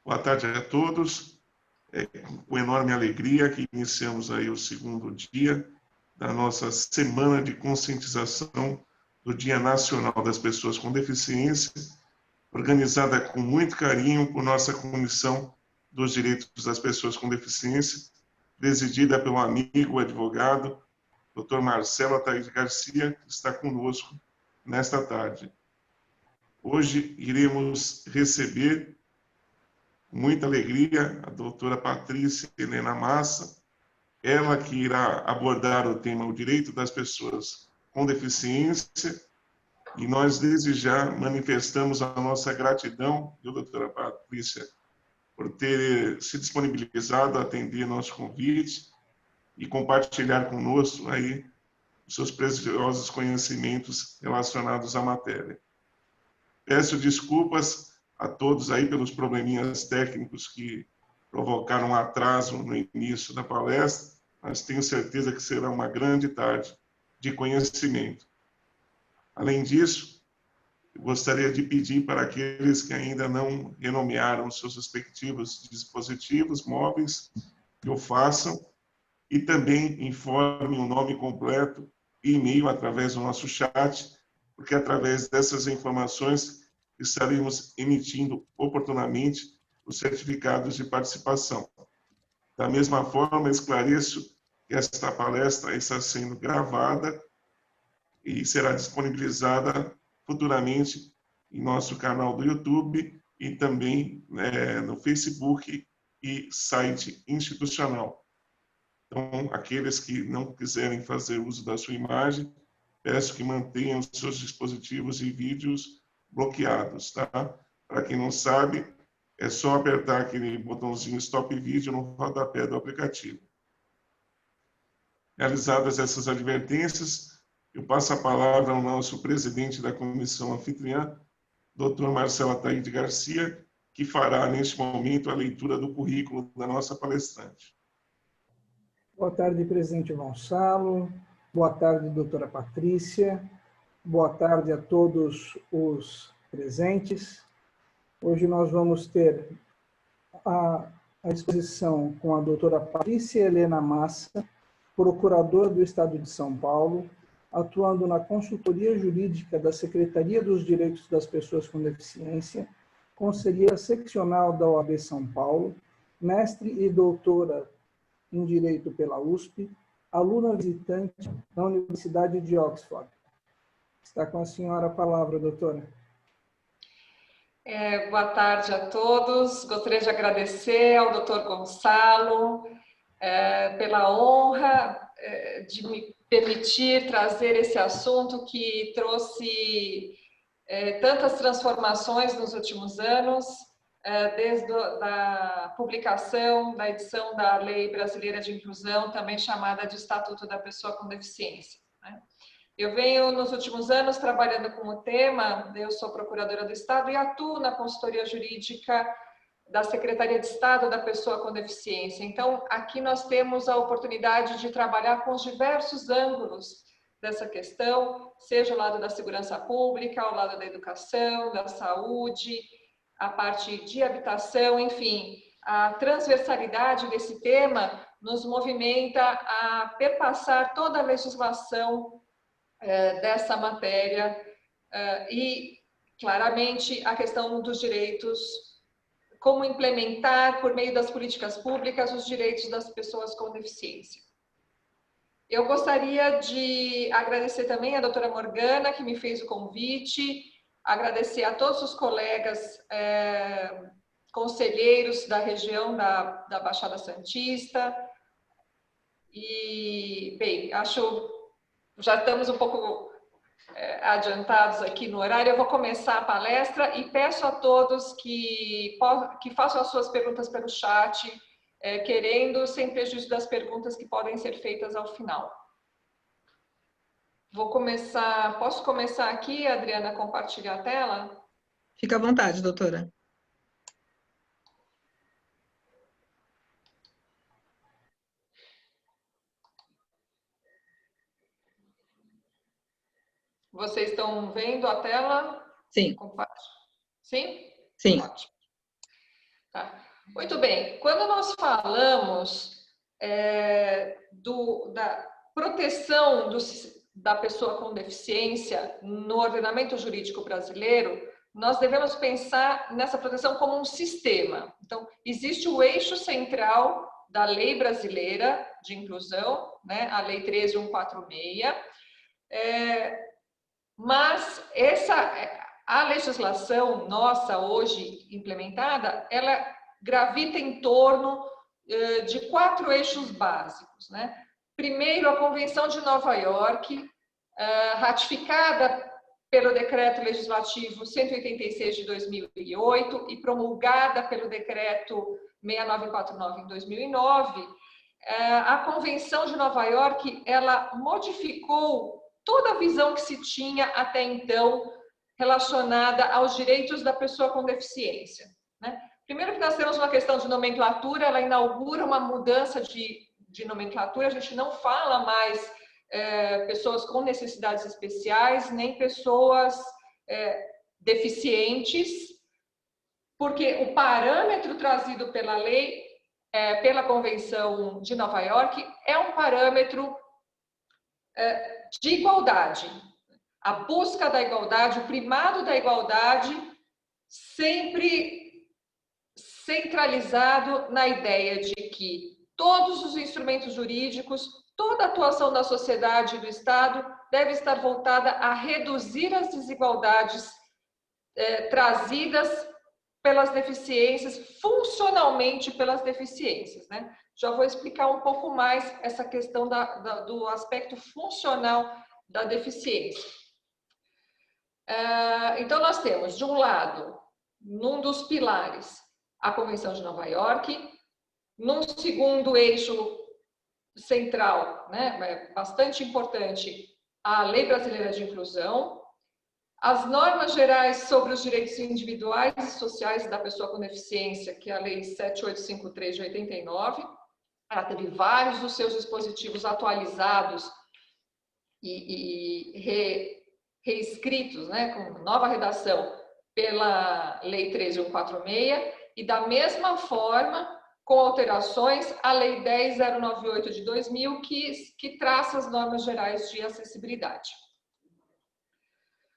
Boa tarde a todos. Com enorme alegria que iniciamos aí o segundo dia da nossa Semana de Conscientização do Dia Nacional das Pessoas com Deficiência, organizada com muito carinho por nossa Comissão dos Direitos das Pessoas com Deficiência, presidida pelo amigo advogado, Dr. Marcelo Ataíde Garcia, que está conosco nesta tarde. Hoje iremos receber com muita alegria a doutora Patrícia Helena Massa, ela que irá abordar o tema o direito das pessoas com deficiência, e nós desde já manifestamos a nossa gratidão, doutora Patrícia, por ter se disponibilizado a atender nosso convite e compartilhar conosco aí os seus preciosos conhecimentos relacionados à matéria. Peço desculpas a todos aí pelos probleminhas técnicos que provocaram um atraso no início da palestra, mas tenho certeza que será uma grande tarde de conhecimento. Além disso, eu gostaria de pedir para aqueles que ainda não renomearam seus respectivos dispositivos móveis que o façam e também informem o nome completo e e-mail através do nosso chat, porque através dessas informações estaremos emitindo oportunamente os certificados de participação. Da mesma forma, esclareço que esta palestra está sendo gravada e será disponibilizada futuramente em nosso canal do YouTube e também no Facebook e site institucional. Então, aqueles que não quiserem fazer uso da sua imagem, peço que mantenham os seus dispositivos e vídeos bloqueados, tá? Para quem não sabe, é só apertar aquele botãozinho Stop Vídeo no rodapé do aplicativo. Realizadas essas advertências, eu passo a palavra ao nosso presidente da comissão anfitriã, Dr. Marcelo Ataíde Garcia, que fará, neste momento, a leitura do currículo da nossa palestrante. Boa tarde, presidente Gonçalo. Boa tarde, doutora Patrícia. Boa tarde a todos os presentes. Hoje nós vamos ter a exposição com a doutora Patrícia Helena Massa, procuradora do Estado de São Paulo, atuando na consultoria jurídica da Secretaria dos Direitos das Pessoas com Deficiência, conselheira seccional da OAB São Paulo, mestre e doutora em Direito pela USP, aluna visitante na Universidade de Oxford. Está com a senhora a palavra, doutora. Boa tarde a todos. Gostaria de agradecer ao doutor Gonçalo pela honra de me permitir trazer esse assunto que trouxe tantas transformações nos últimos anos, desde a publicação da edição da Lei Brasileira de Inclusão, também chamada de Estatuto da Pessoa com Deficiência, né? Eu venho, nos últimos anos, trabalhando com o tema, eu sou procuradora do Estado e atuo na consultoria jurídica da Secretaria de Estado da Pessoa com Deficiência. Então, aqui nós temos a oportunidade de trabalhar com os diversos ângulos dessa questão, seja o lado da segurança pública, o lado da educação, da saúde, a parte de habitação, enfim, a transversalidade desse tema nos movimenta a perpassar toda a legislação dessa matéria e, claramente, a questão dos direitos, como implementar, por meio das políticas públicas, os direitos das pessoas com deficiência. Eu gostaria de agradecer também a doutora Morgana, que me fez o convite, agradecer a todos os colegas conselheiros da região da Baixada Santista. E, bem, acho já estamos um pouco adiantados aqui no horário. Eu vou começar a palestra e peço a todos que façam as suas perguntas pelo chat, querendo, sem prejuízo das perguntas que podem ser feitas ao final. Posso começar aqui, Adriana, a compartilhar a tela? Fica à vontade, doutora. Vocês estão vendo a tela? Sim. Sim? Sim. Ótimo. Tá. Muito bem. Quando nós falamos da proteção da pessoa com deficiência no ordenamento jurídico brasileiro, nós devemos pensar nessa proteção como um sistema. Então, existe o eixo central da lei brasileira de inclusão, né, a Lei 13.146, mas a legislação nossa hoje implementada, ela gravita em torno de 4 eixos básicos, né? Primeiro, a Convenção de Nova York, ratificada pelo Decreto Legislativo 186 de 2008 e promulgada pelo Decreto 6949 em 2009, a Convenção de Nova York, ela modificou toda a visão que se tinha até então relacionada aos direitos da pessoa com deficiência, né? Primeiro que nós temos uma questão de nomenclatura, ela inaugura uma mudança de nomenclatura, a gente não fala mais pessoas com necessidades especiais, nem pessoas deficientes, porque o parâmetro trazido pela lei, pela Convenção de Nova York, é um parâmetro de igualdade. A busca da igualdade, o primado da igualdade, sempre centralizado na ideia de que todos os instrumentos jurídicos, toda a atuação da sociedade e do Estado deve estar voltada a reduzir as desigualdades trazidas pelas deficiências, funcionalmente pelas deficiências, né? Já vou explicar um pouco mais essa questão do aspecto funcional da deficiência. Então, nós temos, de um lado, num dos pilares, a Convenção de Nova York, num segundo eixo central, né, bastante importante, a Lei Brasileira de Inclusão, as normas gerais sobre os direitos individuais e sociais da pessoa com deficiência, que é a Lei 7853 de 89, ela teve vários dos seus dispositivos atualizados e reescritos, né, com nova redação pela Lei 13.146, e da mesma forma, com alterações, a Lei 10.098 de 2000, que traça as normas gerais de acessibilidade.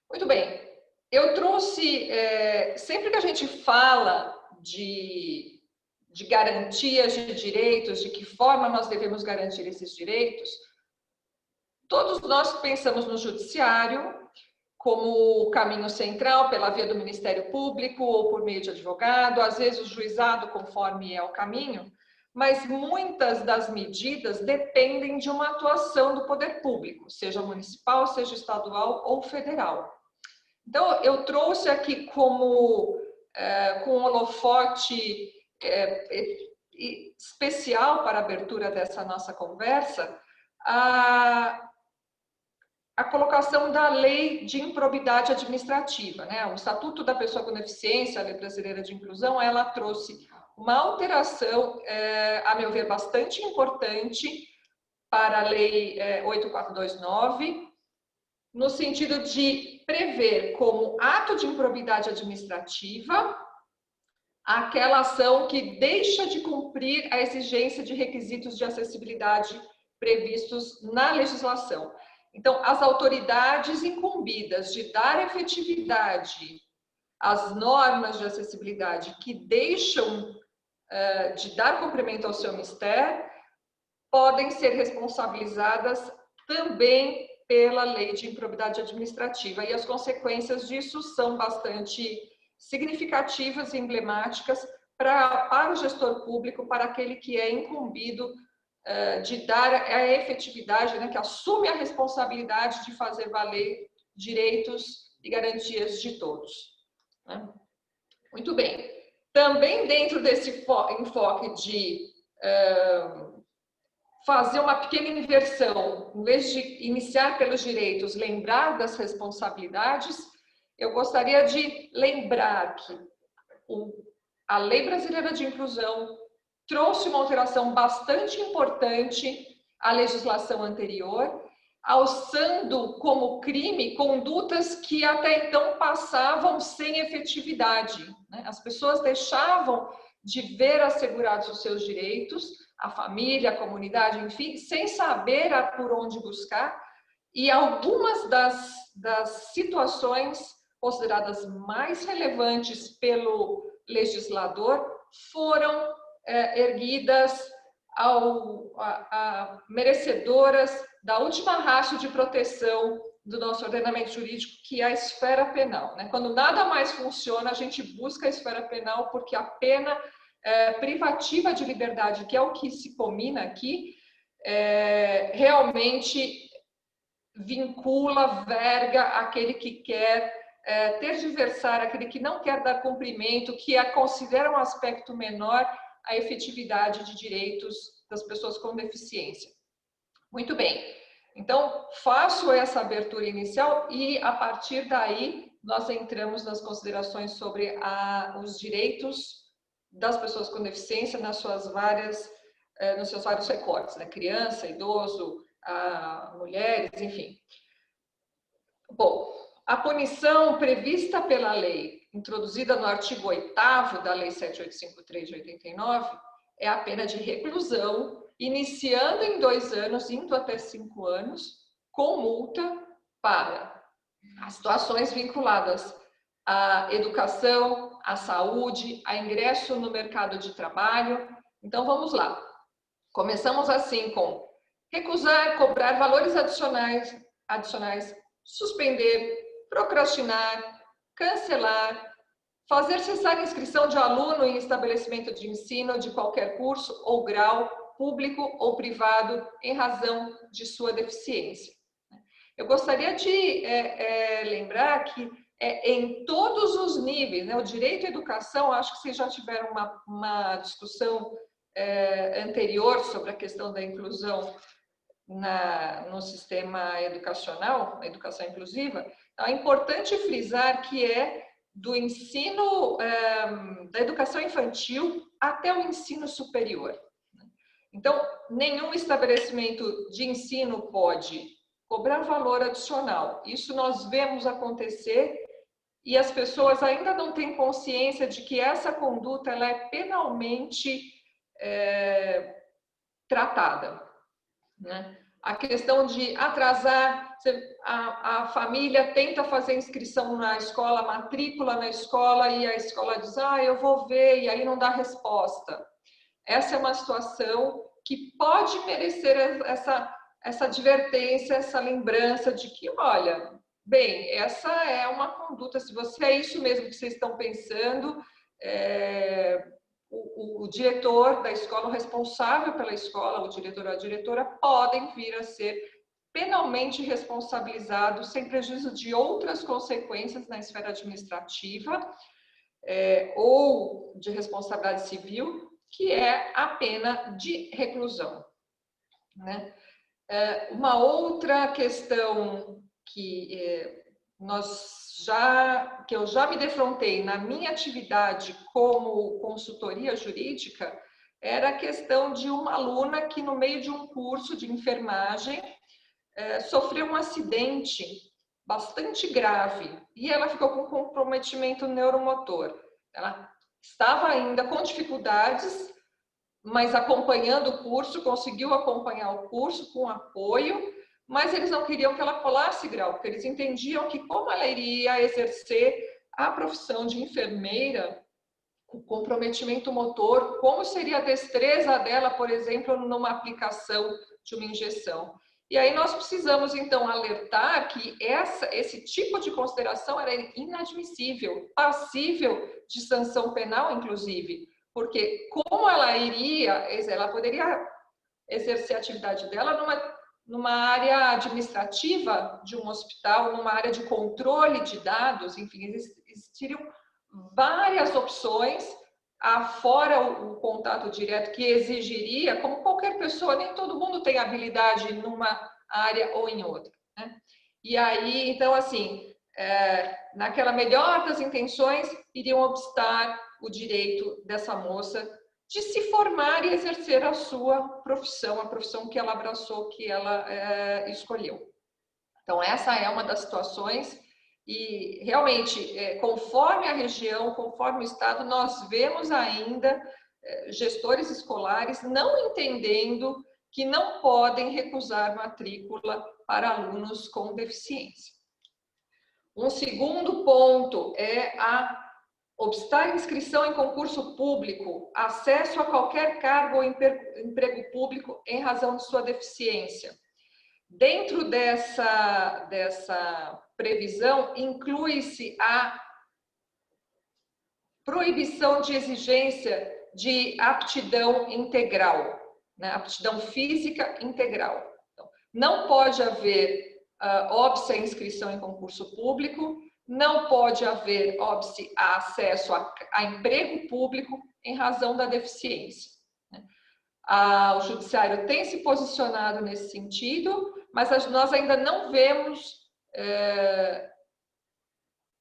Muito bem, eu trouxe, sempre que a gente fala de garantias de direitos, de que forma nós devemos garantir esses direitos, todos nós pensamos no judiciário como caminho central, pela via do Ministério Público ou por meio de advogado, às vezes o juizado, conforme é o caminho, mas muitas das medidas dependem de uma atuação do poder público, seja municipal, seja estadual ou federal. Então, eu trouxe aqui com um holofote especial para a abertura dessa nossa conversa, a colocação da Lei de Improbidade Administrativa, né? O Estatuto da Pessoa com Deficiência, a Lei Brasileira de Inclusão, ela trouxe uma alteração, a meu ver, bastante importante para a Lei 8429, no sentido de prever como ato de improbidade administrativa aquela ação que deixa de cumprir a exigência de requisitos de acessibilidade previstos na legislação. Então, as autoridades incumbidas de dar efetividade às normas de acessibilidade que deixam de dar cumprimento ao seu mistério podem ser responsabilizadas também pela Lei de Improbidade Administrativa. E as consequências disso são bastante significativas e emblemáticas para o gestor público, para aquele que é incumbido de dar a efetividade, né, que assume a responsabilidade de fazer valer direitos e garantias de todos, né? Muito bem. Também dentro desse enfoque de fazer uma pequena inversão, em vez de iniciar pelos direitos, lembrar das responsabilidades, eu gostaria de lembrar que a Lei Brasileira de Inclusão trouxe uma alteração bastante importante à legislação anterior, alçando como crime condutas que até então passavam sem efetividade, né? As pessoas deixavam de ver assegurados os seus direitos, a família, a comunidade, enfim, sem saber por onde buscar. E algumas das situações consideradas mais relevantes pelo legislador foram erguidas a merecedoras da última racha de proteção do nosso ordenamento jurídico, que é a esfera penal, né? Quando nada mais funciona, a gente busca a esfera penal, porque a pena privativa de liberdade, que é o que se comina aqui, realmente vincula, verga aquele que quer tergiversar, aquele que não quer dar cumprimento, que considera um aspecto menor a efetividade de direitos das pessoas com deficiência. Muito bem, então faço essa abertura inicial e a partir daí nós entramos nas considerações sobre os direitos das pessoas com deficiência nos seus vários recortes, né? Criança, idoso, mulheres, enfim. Bom, a punição prevista pela lei, introduzida no artigo 8º da Lei 7853 de 89, é a pena de reclusão, iniciando em 2 anos, indo até 5 anos, com multa para as situações vinculadas à educação, à saúde, a ingresso no mercado de trabalho. Então, vamos lá. Começamos assim com recusar, cobrar valores adicionais, suspender, procrastinar, cancelar, fazer cessar a inscrição de aluno em estabelecimento de ensino de qualquer curso ou grau, público ou privado, em razão de sua deficiência. Eu gostaria de lembrar que em todos os níveis, né, o direito à educação, acho que vocês já tiveram uma discussão anterior sobre a questão da inclusão no sistema educacional, a educação inclusiva. Então, é importante frisar que do ensino, da educação infantil até o ensino superior. Então, nenhum estabelecimento de ensino pode cobrar valor adicional. Isso nós vemos acontecer e as pessoas ainda não têm consciência de que essa conduta ela é penalmente tratada, né? A questão de atrasar, a família tenta fazer inscrição na escola, matrícula na escola, e a escola diz, eu vou ver, e aí não dá resposta. Essa é uma situação que pode merecer essa advertência, essa lembrança de que, olha, bem, essa é uma conduta, se você é isso mesmo que vocês estão pensando, o diretor da escola, o responsável pela escola, o diretor ou a diretora, podem vir a ser penalmente responsabilizados sem prejuízo de outras consequências na esfera administrativa ou de responsabilidade civil, que é a pena de reclusão, né? Uma outra questão que eu já me defrontei na minha atividade como consultoria jurídica era a questão de uma aluna que, no meio de um curso de enfermagem, sofreu um acidente bastante grave e ela ficou com comprometimento neuromotor. Ela estava ainda com dificuldades, mas acompanhando o curso, conseguiu acompanhar o curso com apoio, mas eles não queriam que ela colasse grau, porque eles entendiam que como ela iria exercer a profissão de enfermeira, o comprometimento motor, como seria a destreza dela, por exemplo, numa aplicação de uma injeção. E aí nós precisamos, então, alertar que esse tipo de consideração era inadmissível, passível de sanção penal, inclusive, porque como ela poderia exercer a atividade dela numa área administrativa de um hospital, numa área de controle de dados, enfim, existiriam várias opções, fora o contato direto que exigiria, como qualquer pessoa, nem todo mundo tem habilidade numa área ou em outra, né? E aí, então, assim, naquela melhor das intenções, iriam obstar o direito dessa moça de se formar e exercer a sua profissão, a profissão que ela abraçou, que ela escolheu. Então, essa é uma das situações E realmente, conforme a região, conforme o estado, nós vemos ainda gestores escolares não entendendo que não podem recusar matrícula para alunos com deficiência. Um segundo ponto é obstar inscrição em concurso público, acesso a qualquer cargo ou emprego público em razão de sua deficiência. Dentro dessa previsão, inclui-se a proibição de exigência de aptidão integral, né? Aptidão física integral. Então, não pode haver óbice à inscrição em concurso público, não pode haver óbice a acesso a emprego público em razão da deficiência. O Judiciário tem se posicionado nesse sentido, mas nós ainda não vemos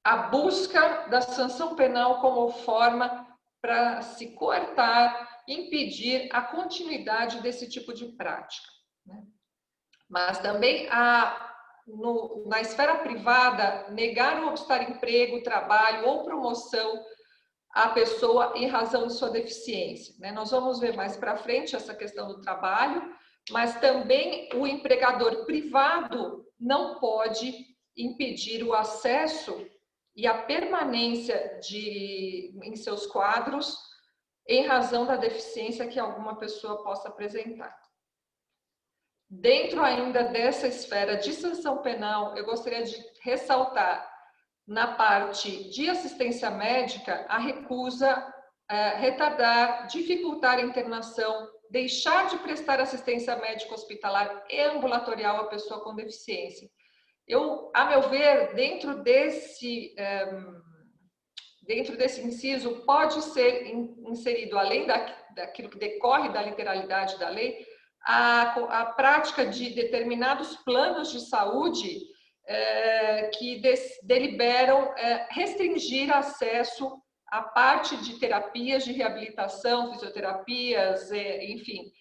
a busca da sanção penal como forma para se coartar, impedir a continuidade desse tipo de prática, né? Mas também na esfera privada, negar ou obstar emprego, trabalho ou promoção à pessoa em razão de sua deficiência, né? Nós vamos ver mais para frente essa questão do trabalho, mas também o empregador privado não pode impedir o acesso e a permanência em seus quadros em razão da deficiência que alguma pessoa possa apresentar. Dentro ainda dessa esfera de sanção penal, eu gostaria de ressaltar na parte de assistência médica a recusa, retardar, dificultar a internação, deixar de prestar assistência médica hospitalar e ambulatorial à pessoa com deficiência. A meu ver, dentro desse inciso, pode ser inserido, além daquilo que decorre da literalidade da lei, a prática de determinados planos de saúde que deliberam restringir acesso à parte de terapias de reabilitação, fisioterapias, enfim,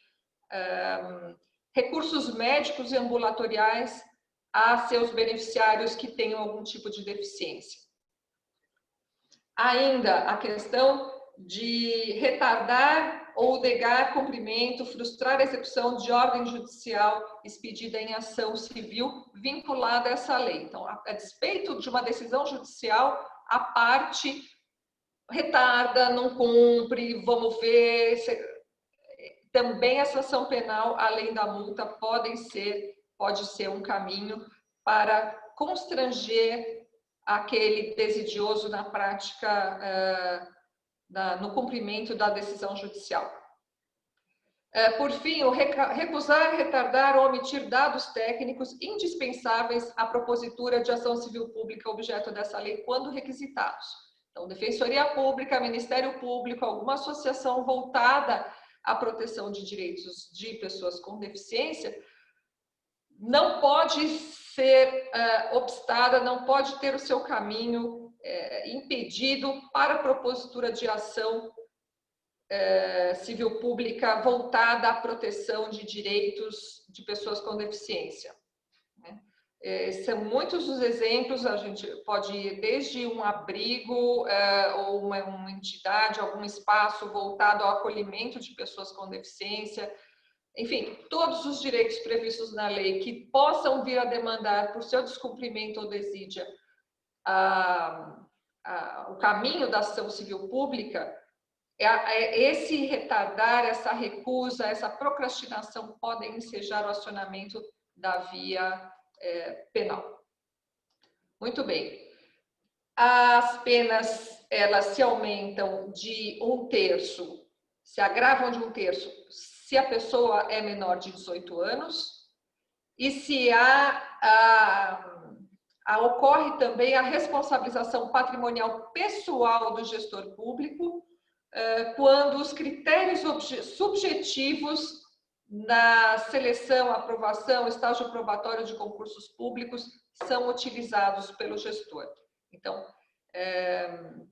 recursos médicos e ambulatoriais a seus beneficiários que tenham algum tipo de deficiência. Ainda a questão de retardar ou negar cumprimento, frustrar a execução de ordem judicial expedida em ação civil vinculada a essa lei. Então, a despeito de uma decisão judicial, a parte retarda, não cumpre, vamos ver. Também a sanção penal, além da multa, pode ser um caminho para constranger aquele desidioso na prática, no cumprimento da decisão judicial. Por fim, recusar, retardar ou omitir dados técnicos indispensáveis à propositura de ação civil pública objeto dessa lei, quando requisitados. Então, Defensoria Pública, Ministério Público, alguma associação voltada à proteção de direitos de pessoas com deficiência, não pode ser obstada, não pode ter o seu caminho impedido para a propositura de ação civil pública voltada à proteção de direitos de pessoas com deficiência. São muitos os exemplos, a gente pode ir desde um abrigo ou uma entidade, algum espaço voltado ao acolhimento de pessoas com deficiência, enfim, todos os direitos previstos na lei que possam vir a demandar por seu descumprimento ou desídia o caminho da ação civil pública, esse retardar, essa recusa, essa procrastinação podem ensejar o acionamento da via penal. Muito bem. As penas, elas se aumentam de 1/3, se agravam de 1/3, se a pessoa é menor de 18 anos e se ocorre também a responsabilização patrimonial pessoal do gestor público quando os critérios subjetivos na seleção, aprovação, estágio probatório de concursos públicos são utilizados pelo gestor. Então,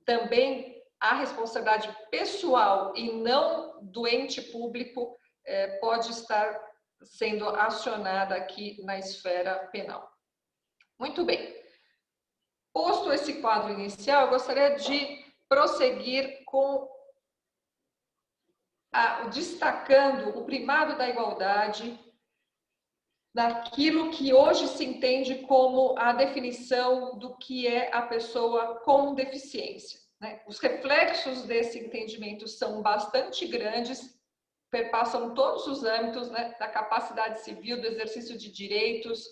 também a responsabilidade pessoal e não do ente público pode estar sendo acionada aqui na esfera penal. Muito bem. Posto esse quadro inicial, eu gostaria de prosseguir com destacando o primado da igualdade, daquilo que hoje se entende como a definição do que é a pessoa com deficiência, né? Os reflexos desse entendimento são bastante grandes, perpassam todos os âmbitos, né? Da capacidade civil, do exercício de direitos,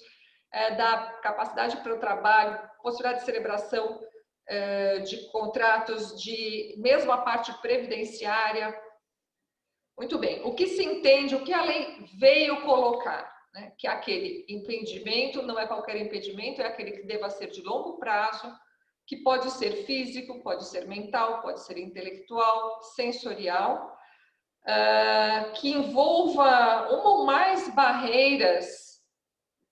da capacidade para o trabalho, possibilidade de celebração de contratos, de mesmo a parte previdenciária. Muito bem, o que se entende, o que a lei veio colocar, né? Que aquele impedimento não é qualquer impedimento, é aquele que deva ser de longo prazo, que pode ser físico, pode ser mental, pode ser intelectual, sensorial, que envolva uma ou mais barreiras,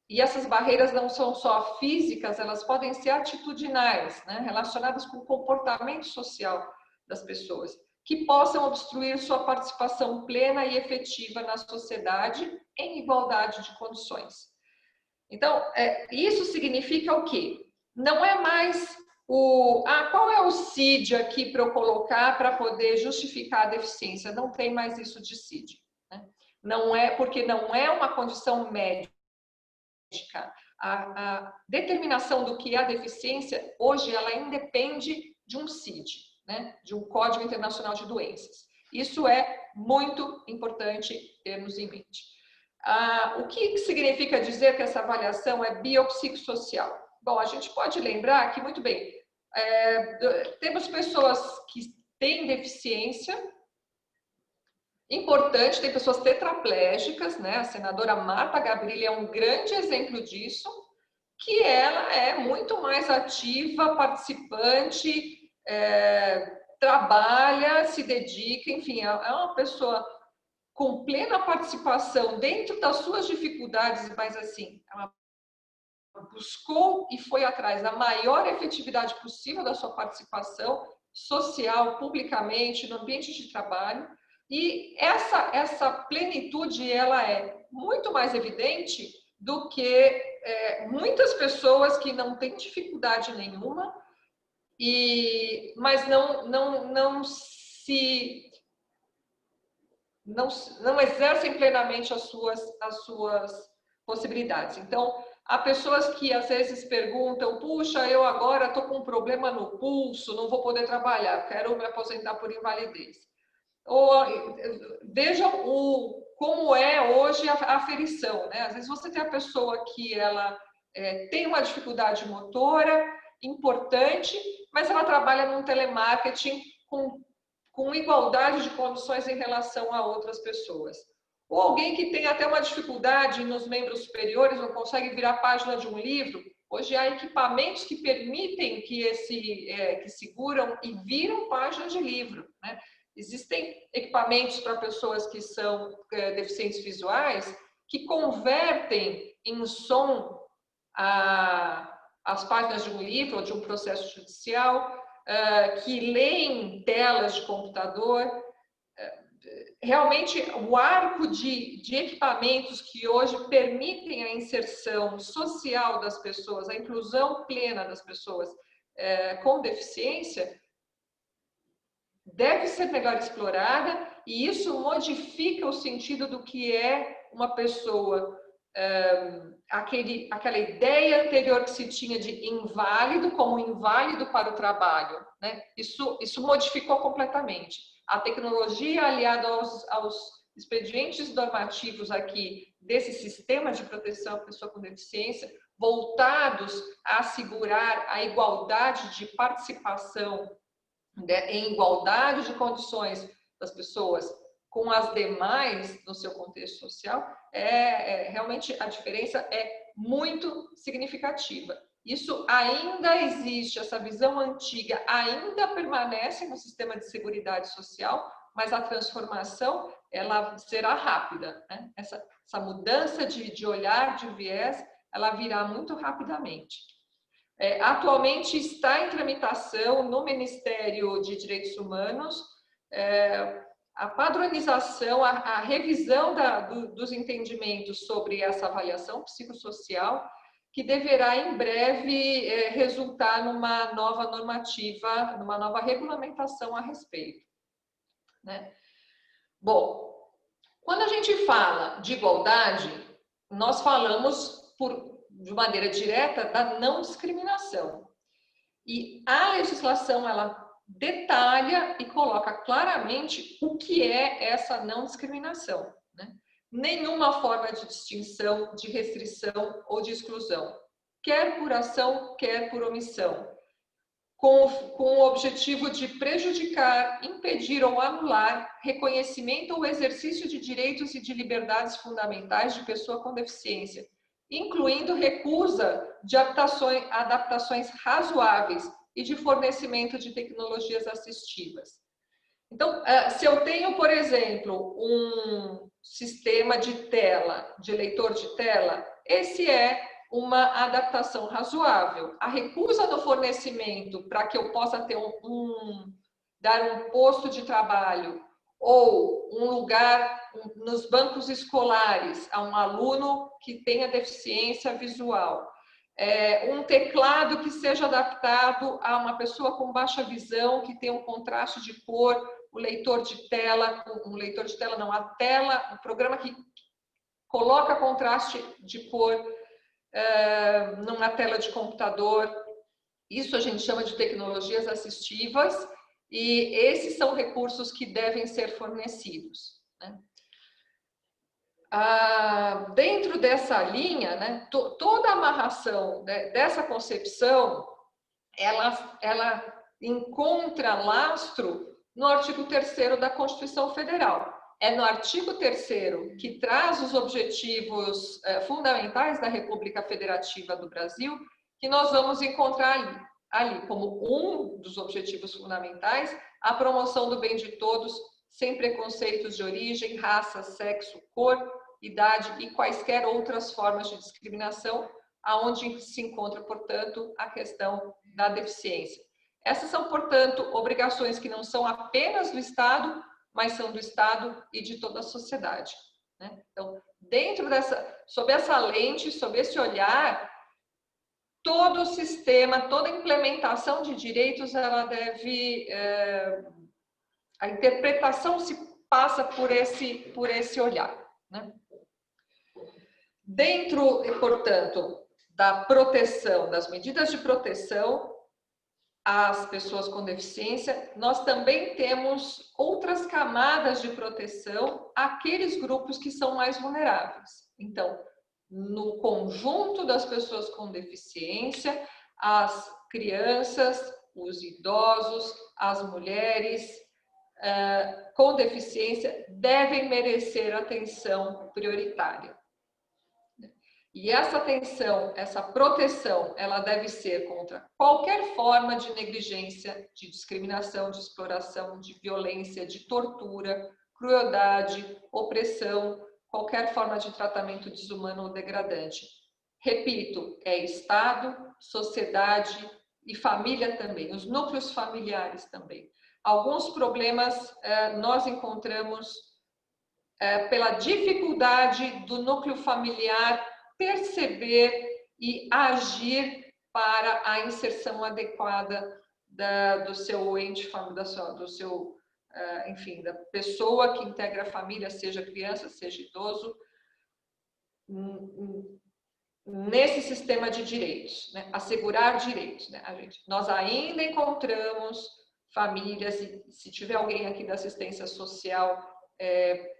e essas barreiras não são só físicas, elas podem ser atitudinais, né? Relacionadas com o comportamento social das pessoas, que possam obstruir sua participação plena e efetiva na sociedade em igualdade de condições. Então, isso significa o quê? Não é mais qual é o CID aqui para eu colocar para poder justificar a deficiência? Não tem mais isso de CID, né? Não é, porque não é uma condição médica. A determinação do que é a deficiência, hoje, ela independe de um CID, né? De um Código Internacional de Doenças. Isso é muito importante termos em mente. O que significa dizer que essa avaliação é biopsicossocial? Bom, a gente pode lembrar que, muito bem, temos pessoas que têm deficiência importante, tem pessoas tetraplégicas, né? A senadora Marta Gabrilli é um grande exemplo disso, que ela é muito mais ativa, participante, trabalha, se dedica, enfim, é uma pessoa com plena participação dentro das suas dificuldades, mas assim, ela buscou e foi atrás da maior efetividade possível da sua participação social, publicamente, no ambiente de trabalho. E essa plenitude, ela é muito mais evidente do que muitas pessoas que não têm dificuldade nenhuma, mas não exercem plenamente as suas possibilidades. Então, há pessoas que às vezes perguntam: puxa, eu agora estou com um problema no pulso, não vou poder trabalhar, quero me aposentar por invalidez. Ou vejam como é hoje a aferição, né? Às vezes você tem a pessoa que ela tem uma dificuldade motora importante, mas ela trabalha num telemarketing com igualdade de condições em relação a outras pessoas. Ou alguém que tem até uma dificuldade nos membros superiores, não consegue virar a página de um livro. Hoje há equipamentos que permitem que seguram e viram páginas de livro, né? Existem equipamentos para pessoas que são deficientes visuais que convertem em som as páginas de um livro ou de um processo judicial, que leem telas de computador. Realmente, o arco de equipamentos que hoje permitem a inserção social das pessoas, a inclusão plena das pessoas com deficiência, deve ser melhor explorada, e isso modifica o sentido do que é uma pessoa, aquela ideia anterior que se tinha de inválido como inválido para o trabalho, né? Isso modificou completamente. A tecnologia aliada aos expedientes normativos aqui desse sistema de proteção à pessoa com deficiência, voltados a assegurar a igualdade de participação, em igualdade de condições das pessoas com as demais no seu contexto social, realmente a diferença é muito significativa. Isso ainda existe, essa visão antiga ainda permanece no sistema de seguridade social, mas a transformação ela será rápida, né? Essa mudança de olhar, de viés, ela virá muito rapidamente. Atualmente está em tramitação no Ministério de Direitos Humanos a padronização, a revisão dos entendimentos sobre essa avaliação psicossocial, que deverá em breve resultar numa nova normativa, numa nova regulamentação a respeito, né? Bom, quando a gente fala de igualdade, nós falamos de maneira direta da não discriminação. E a legislação, ela detalha e coloca claramente o que é essa não discriminação, né? Nenhuma forma de distinção, de restrição ou de exclusão, quer por ação, quer por omissão, com o objetivo de prejudicar, impedir ou anular reconhecimento ou exercício de direitos e de liberdades fundamentais de pessoa com deficiência, incluindo recusa de adaptações razoáveis e de fornecimento de tecnologias assistivas. Então, se eu tenho, por exemplo, um sistema de tela, de leitor de tela, esse é uma adaptação razoável. A recusa do fornecimento para que eu possa ter dar um posto de trabalho ou um lugar nos bancos escolares a um aluno que tenha deficiência visual, um teclado que seja adaptado a uma pessoa com baixa visão, que tem um contraste de cor, o leitor de tela, a tela, o programa que coloca contraste de cor numa tela de computador. Isso a gente chama de tecnologias assistivas e esses são recursos que devem ser fornecidos, né? Dentro dessa linha, né, toda a amarração, né, dessa concepção, ela encontra lastro no artigo 3º da Constituição Federal. É no artigo 3º que traz os objetivos fundamentais da República Federativa do Brasil, que nós vamos encontrar ali como um dos objetivos fundamentais, a promoção do bem de todos, sem preconceitos de origem, raça, sexo, cor, idade e quaisquer outras formas de discriminação, aonde se encontra, portanto, a questão da deficiência. Essas são, portanto, obrigações que não são apenas do Estado, mas são do Estado e de toda a sociedade, né? Então, sob essa lente, sob esse olhar, todo o sistema, toda a implementação de direitos, ela deve... a interpretação se passa por esse olhar, né? Dentro, portanto, da proteção, das medidas de proteção às pessoas com deficiência, nós também temos outras camadas de proteção àqueles grupos que são mais vulneráveis. Então, no conjunto das pessoas com deficiência, as crianças, os idosos, as mulheres com deficiência devem merecer atenção prioritária. E essa atenção, essa proteção, ela deve ser contra qualquer forma de negligência, de discriminação, de exploração, de violência, de tortura, crueldade, opressão, qualquer forma de tratamento desumano ou degradante. Repito, é Estado, sociedade e família também, os núcleos familiares também. Alguns problemas nós encontramos pela dificuldade do núcleo familiar perceber e agir para a inserção adequada do seu ente, enfim, da pessoa que integra a família, seja criança, seja idoso, nesse sistema de direitos, né? Assegurar direitos, né? Nós ainda encontramos famílias, e se tiver alguém aqui da assistência social,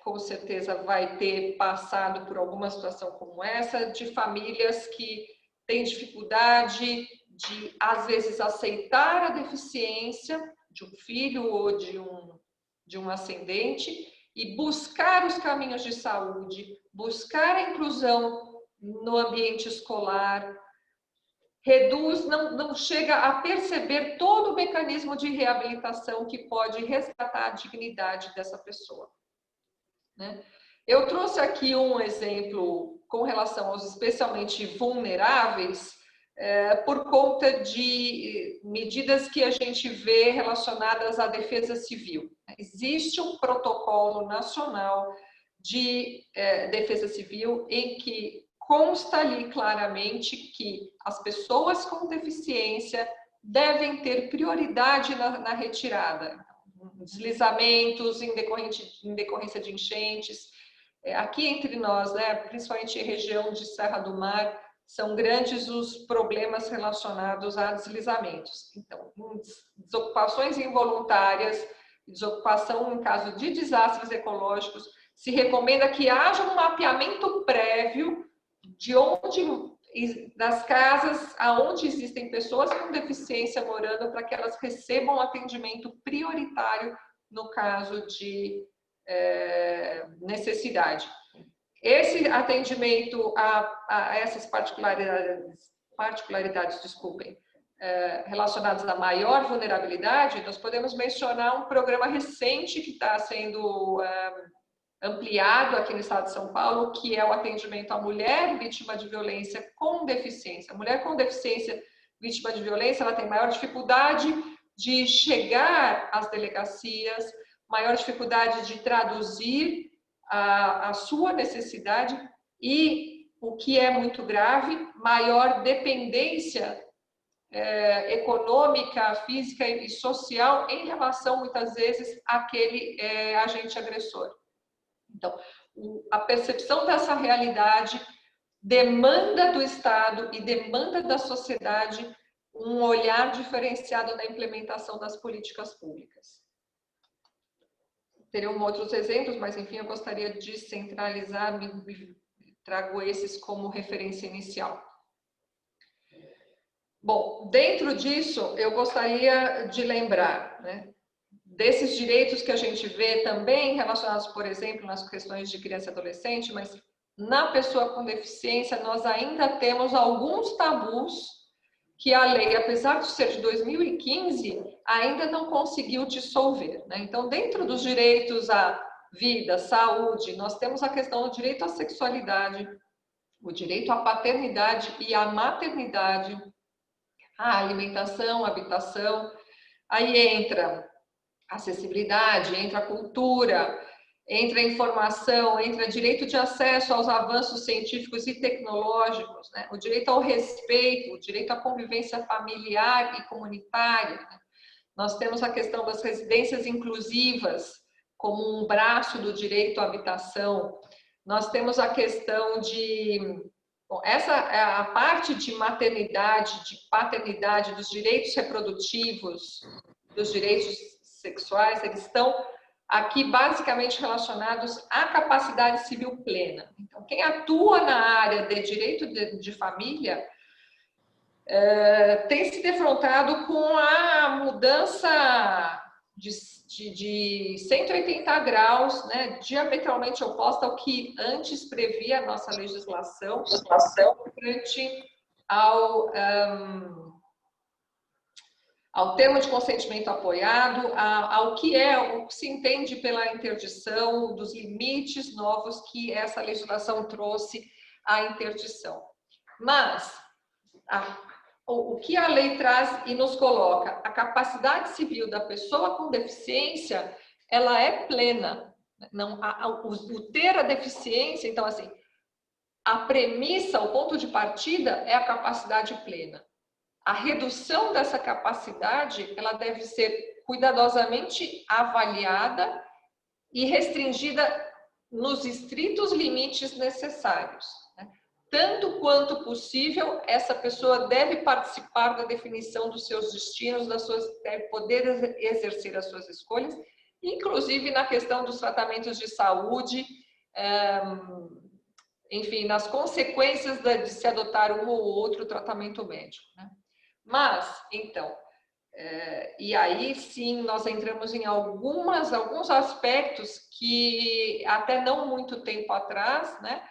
com certeza vai ter passado por alguma situação como essa, de famílias que têm dificuldade de, às vezes, aceitar a deficiência de um filho ou de um ascendente e buscar os caminhos de saúde, buscar a inclusão no ambiente escolar, não chega a perceber todo o mecanismo de reabilitação que pode resgatar a dignidade dessa pessoa, né? Eu trouxe aqui um exemplo com relação aos especialmente vulneráveis, por conta de medidas que a gente vê relacionadas à defesa civil. Existe um protocolo nacional de defesa civil em que consta ali claramente que as pessoas com deficiência devem ter prioridade na retirada. Deslizamentos em decorrência de enchentes. Aqui entre nós, né, principalmente em região de Serra do Mar, são grandes os problemas relacionados a deslizamentos. Então, desocupações involuntárias, desocupação em caso de desastres ecológicos, se recomenda que haja um mapeamento prévio de onde, das casas aonde existem pessoas com deficiência morando, para que elas recebam atendimento prioritário no caso de necessidade. Esse atendimento a essas particularidades, desculpem, relacionadas à maior vulnerabilidade, nós podemos mencionar um programa recente que está sendo ampliado aqui no estado de São Paulo, que é o atendimento à mulher vítima de violência com deficiência. A mulher com deficiência vítima de violência, ela tem maior dificuldade de chegar às delegacias, maior dificuldade de traduzir a sua necessidade e, o que é muito grave, maior dependência econômica, física e social em relação, muitas vezes, àquele agente agressor. Então, a percepção dessa realidade demanda do Estado e demanda da sociedade um olhar diferenciado na implementação das políticas públicas. Teriam outros exemplos, mas, enfim, eu gostaria de centralizar, trago esses como referência inicial. Bom, dentro disso, eu gostaria de lembrar, né, desses direitos que a gente vê também relacionados, por exemplo, nas questões de criança e adolescente, mas na pessoa com deficiência nós ainda temos alguns tabus que a lei, apesar de ser de 2015, ainda não conseguiu dissolver, né? Então, dentro dos direitos à vida, saúde, nós temos a questão do direito à sexualidade, o direito à paternidade e à maternidade, a alimentação, a habitação. Aí entra acessibilidade, entra a cultura, entra a informação, entra direito de acesso aos avanços científicos e tecnológicos, né? O direito ao respeito, o direito à convivência familiar e comunitária, né? Nós temos a questão das residências inclusivas como um braço do direito à habitação. Nós temos a questão de... Bom, essa é a parte de maternidade, de paternidade, dos direitos reprodutivos, dos direitos sexuais, eles estão aqui basicamente relacionados à capacidade civil plena. Então, quem atua na área de direito de família tem se defrontado com a mudança de 180 graus, né, diametralmente oposta ao que antes previa a nossa legislação frente ao termo de consentimento apoiado, ao que o que se entende pela interdição, dos limites novos que essa legislação trouxe à interdição. Mas o que a lei traz e nos coloca, a capacidade civil da pessoa com deficiência, ela é plena. Não, o ter a deficiência, então, assim, a premissa, o ponto de partida é a capacidade plena. A redução dessa capacidade, ela deve ser cuidadosamente avaliada e restringida nos estritos limites necessários, né? Tanto quanto possível, essa pessoa deve participar da definição dos seus destinos, deve poder exercer as suas escolhas, inclusive na questão dos tratamentos de saúde, enfim, nas consequências de se adotar um ou outro tratamento médico, né? Mas, então, e aí sim nós entramos em alguns aspectos que até não muito tempo atrás, né,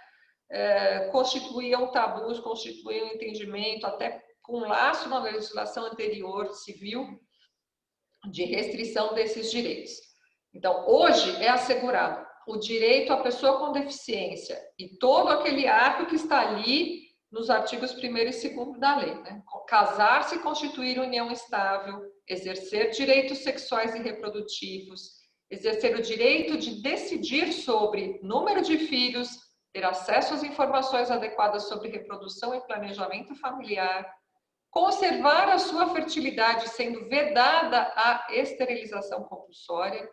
constituíam tabus, constituíam entendimento, até com laço na legislação anterior civil, de restrição desses direitos. Então, hoje é assegurado o direito à pessoa com deficiência e todo aquele ato que está ali nos artigos 1º e 2º da lei, né? Casar-se e constituir união estável, exercer direitos sexuais e reprodutivos, exercer o direito de decidir sobre número de filhos, ter acesso às informações adequadas sobre reprodução e planejamento familiar, conservar a sua fertilidade sendo vedada a esterilização compulsória,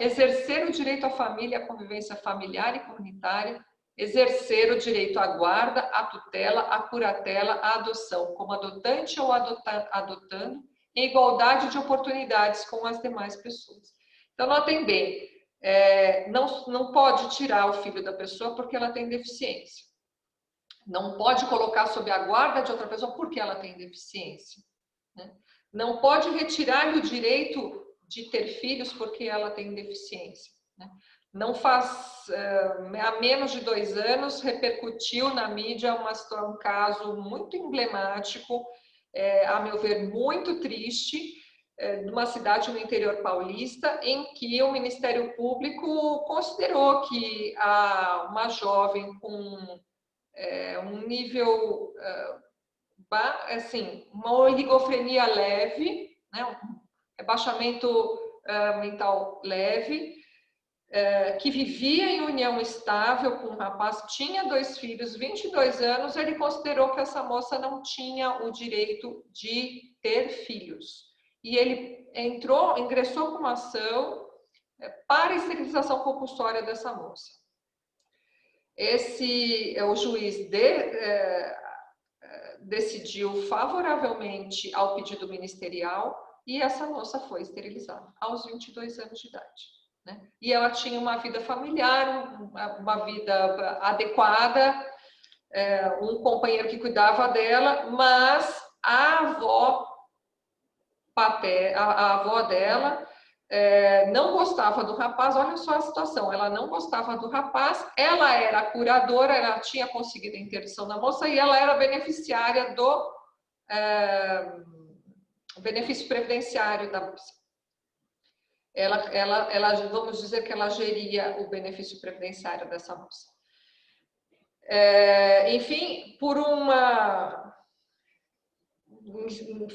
exercer o direito à família, à convivência familiar e comunitária, exercer o direito à guarda, à tutela, à curatela, à adoção, como adotante ou adotando, em igualdade de oportunidades com as demais pessoas. Então, notem bem, não pode tirar o filho da pessoa porque ela tem deficiência. Não pode colocar sob a guarda de outra pessoa porque ela tem deficiência, né? Não pode retirar-lhe o direito de ter filhos porque ela tem deficiência, né? Não faz, há menos de 2 anos, repercutiu na mídia um caso muito emblemático, a meu ver, muito triste, de uma cidade no interior paulista, em que o Ministério Público considerou que uma jovem com um nível, assim, uma oligofrenia leve, né, um rebaixamento mental leve, que vivia em união estável com um rapaz, tinha 2 filhos, 22 anos, ele considerou que essa moça não tinha o direito de ter filhos. E ele ingressou com uma ação para a esterilização compulsória dessa moça. O juiz decidiu favoravelmente ao pedido ministerial e essa moça foi esterilizada aos 22 anos de idade, né? E ela tinha uma vida familiar, uma vida adequada, um companheiro que cuidava dela, mas a avó dela não gostava do rapaz. Olha só a situação, ela não gostava do rapaz, ela era curadora, ela tinha conseguido a interdição da moça e ela era beneficiária do benefício previdenciário da moça. Vamos dizer que ela geria o benefício previdenciário dessa moça. Enfim, por uma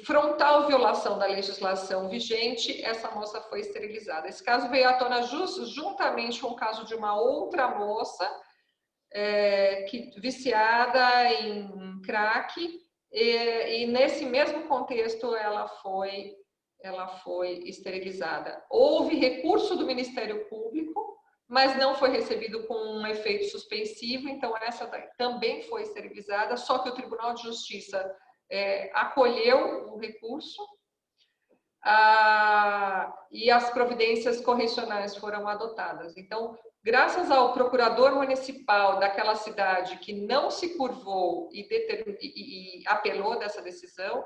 frontal violação da legislação vigente, essa moça foi esterilizada. Esse caso veio à tona juntamente com o caso de uma outra moça viciada em crack, e nesse mesmo contexto ela foi esterilizada. Houve recurso do Ministério Público, mas não foi recebido com um efeito suspensivo, então essa também foi esterilizada, só que o Tribunal de Justiça acolheu o recurso e as providências correcionais foram adotadas. Então, graças ao procurador municipal daquela cidade que não se curvou e apelou dessa decisão,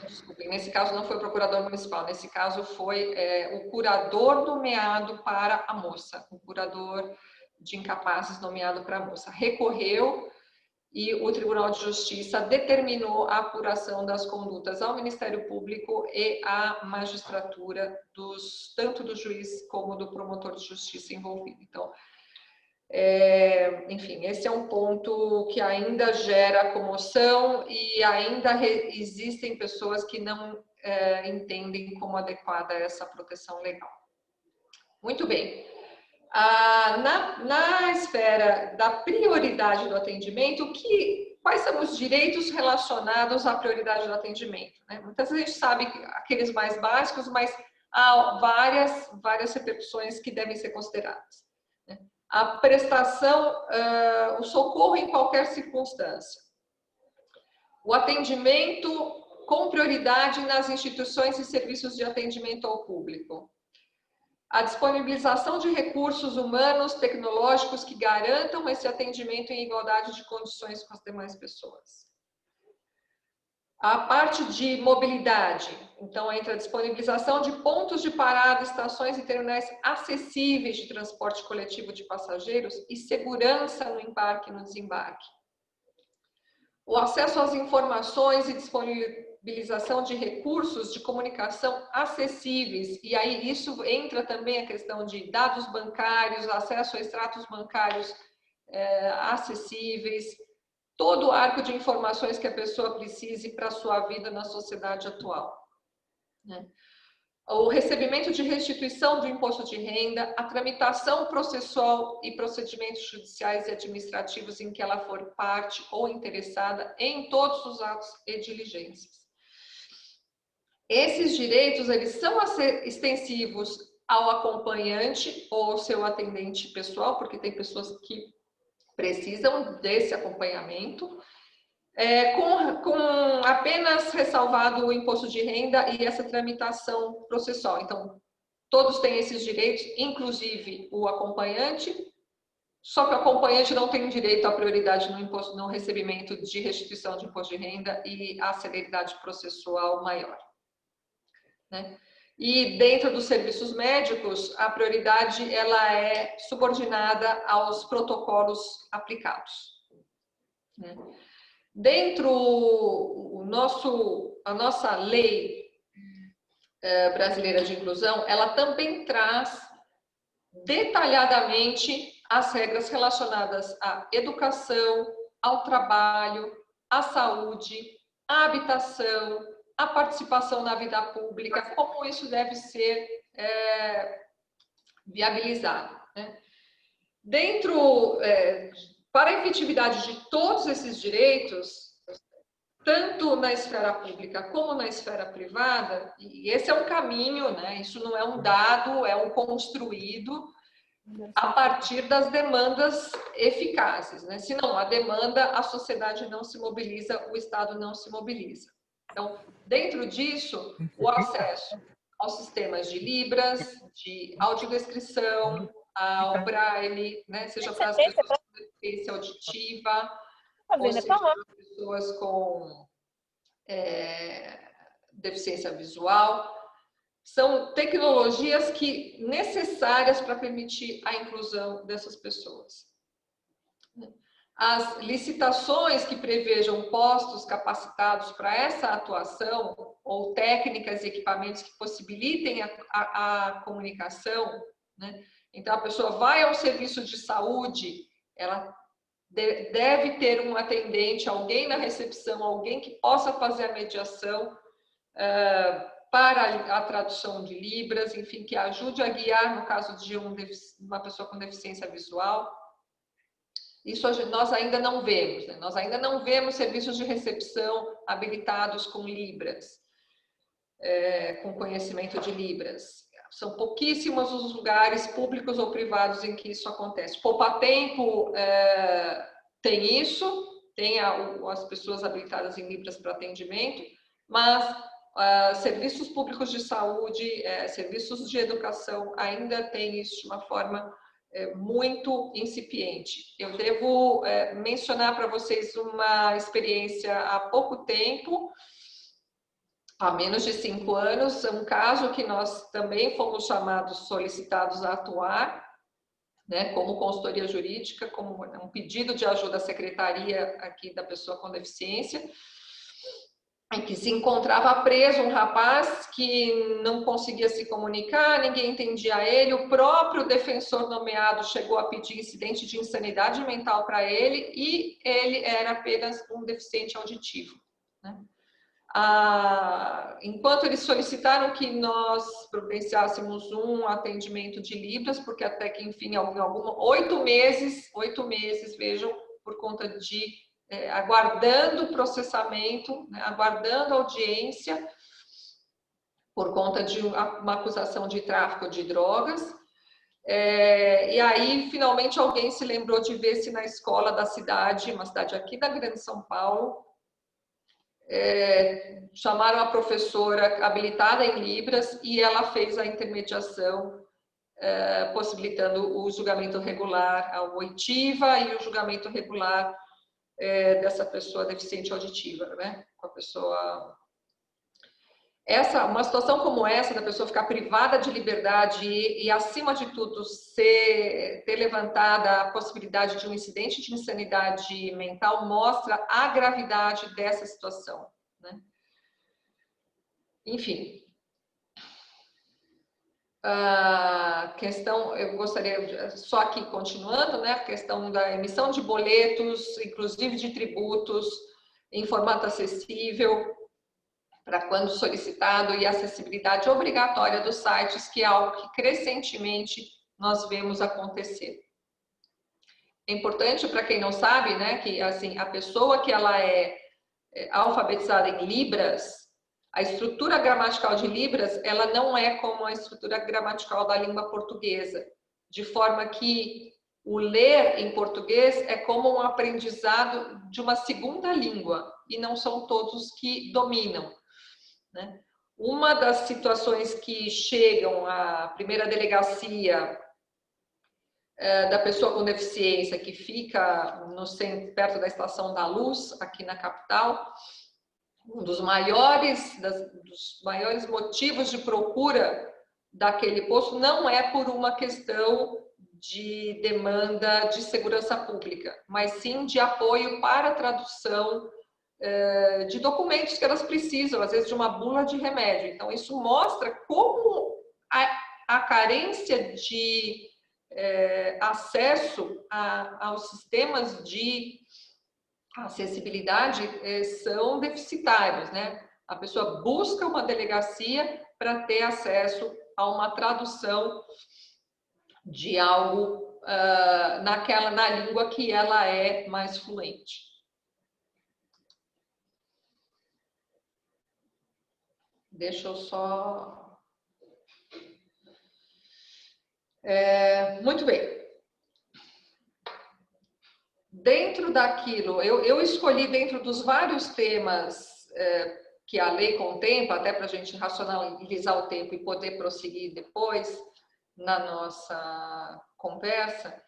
desculpem, nesse caso não foi o procurador municipal, nesse caso foi o curador nomeado para a moça, o curador de incapazes nomeado para a moça. Recorreu e o Tribunal de Justiça determinou a apuração das condutas ao Ministério Público e à magistratura, tanto do juiz como do promotor de justiça envolvido. Então, enfim, esse é um ponto que ainda gera comoção e ainda existem pessoas que não entendem como adequada essa proteção legal. Muito bem. Na esfera da prioridade do atendimento, quais são os direitos relacionados à prioridade do atendimento, né? Muitas vezes a gente sabe aqueles mais básicos, mas há várias repercussões que devem ser consideradas, né? A prestação, o socorro em qualquer circunstância, o atendimento com prioridade nas instituições e serviços de atendimento ao público, a disponibilização de recursos humanos, tecnológicos que garantam esse atendimento em igualdade de condições com as demais pessoas. A parte de mobilidade, então, entra a disponibilização de pontos de parada, estações e terminais acessíveis de transporte coletivo de passageiros e segurança no embarque e no desembarque. O acesso às informações e disponibilização de recursos de comunicação acessíveis, e aí isso entra também a questão de dados bancários, acesso a extratos bancários acessíveis, todo o arco de informações que a pessoa precise para a sua vida na sociedade atual, né? o recebimento de restituição do imposto de renda, a tramitação processual e procedimentos judiciais e administrativos em que ela for parte ou interessada em todos os atos e diligências. Esses direitos, eles são extensivos ao acompanhante ou ao seu atendente pessoal, porque tem pessoas que precisam desse acompanhamento, com apenas ressalvado o imposto de renda e essa tramitação processual. Então, todos têm esses direitos, inclusive o acompanhante, só que o acompanhante não tem direito à prioridade no recebimento de restituição de imposto de renda e a celeridade processual maior, né? E dentro dos serviços médicos, a prioridade ela é subordinada aos protocolos aplicados, né? Dentro a nossa lei brasileira de inclusão, ela também traz detalhadamente as regras relacionadas à educação, ao trabalho, à saúde, à habitação, à participação na vida pública, como isso deve ser viabilizado, né? Para a efetividade de todos esses direitos, tanto na esfera pública como na esfera privada, e esse é um caminho, né? Isso não é um dado, é um construído a partir das demandas eficazes, né? Se não há demanda, a sociedade não se mobiliza, o Estado não se mobiliza. Então, dentro disso, o acesso aos sistemas de Libras, de audiodescrição, ao Braille, né? Seja para as pessoas com deficiência auditiva, ou seja para as pessoas com deficiência visual. São tecnologias necessárias para permitir a inclusão dessas pessoas. As licitações que prevejam postos capacitados para essa atuação, ou técnicas e equipamentos que possibilitem a comunicação, né? Então, a pessoa vai ao serviço de saúde, ela deve ter um atendente, alguém na recepção, alguém que possa fazer a mediação para a tradução de Libras, enfim, que ajude a guiar no caso de uma pessoa com deficiência visual. Isso nós ainda não vemos, né? Nós ainda não vemos serviços de recepção habilitados com Libras, com conhecimento de Libras. São pouquíssimos os lugares públicos ou privados em que isso acontece. Poupa Tempo tem isso, tem as pessoas habilitadas em Libras para atendimento, mas serviços públicos de saúde, serviços de educação ainda tem isso de uma forma muito incipiente. Eu devo mencionar para vocês uma experiência há pouco tempo, há menos de 5 anos, um caso que nós também fomos solicitados a atuar, né, como consultoria jurídica, como um pedido de ajuda à secretaria aqui da pessoa com deficiência, em que se encontrava preso um rapaz que não conseguia se comunicar, ninguém entendia ele, o próprio defensor nomeado chegou a pedir incidente de insanidade mental para ele e ele era apenas um deficiente auditivo, né? Enquanto eles solicitaram que nós providenciássemos um atendimento de Libras, porque até que, enfim, 8 meses, vejam, por conta de aguardando o processamento, né, aguardando audiência, por conta de uma acusação de tráfico de drogas. E aí, finalmente, alguém se lembrou de ver se na escola da cidade, uma cidade aqui da Grande São Paulo, chamaram a professora habilitada em Libras e ela fez a intermediação, possibilitando o julgamento regular, a oitiva e o julgamento regular dessa pessoa deficiente auditiva, né? Com a pessoa... Uma situação como essa, da pessoa ficar privada de liberdade e acima de tudo, ter levantada a possibilidade de um incidente de insanidade mental, mostra a gravidade dessa situação, né? Enfim. A questão, eu gostaria, só aqui continuando, né? A questão da emissão de boletos, inclusive de tributos, em formato acessível, para quando solicitado, e acessibilidade obrigatória dos sites, que é algo que crescentemente nós vemos acontecer. É importante, para quem não sabe, né, que assim, a pessoa que ela é alfabetizada em Libras, a estrutura gramatical de Libras, ela não é como a estrutura gramatical da língua portuguesa, de forma que o ler em português é como um aprendizado de uma segunda língua, e não são todos que dominam, né? Uma das situações que chegam à primeira delegacia da pessoa com deficiência, que fica no centro, perto da Estação da Luz, aqui na capital, um dos maiores motivos de procura daquele posto não é por uma questão de demanda de segurança pública, mas sim de apoio para a tradução de documentos que elas precisam, às vezes de uma bula de remédio. Então, isso mostra como a carência de acesso aos sistemas de acessibilidade são deficitários, né? A pessoa busca uma delegacia para ter acesso a uma tradução de algo na língua que ela é mais fluente. Deixa eu só... muito bem. Dentro daquilo, eu escolhi dentro dos vários temas que a lei contempla, até para a gente racionalizar o tempo e poder prosseguir depois na nossa conversa,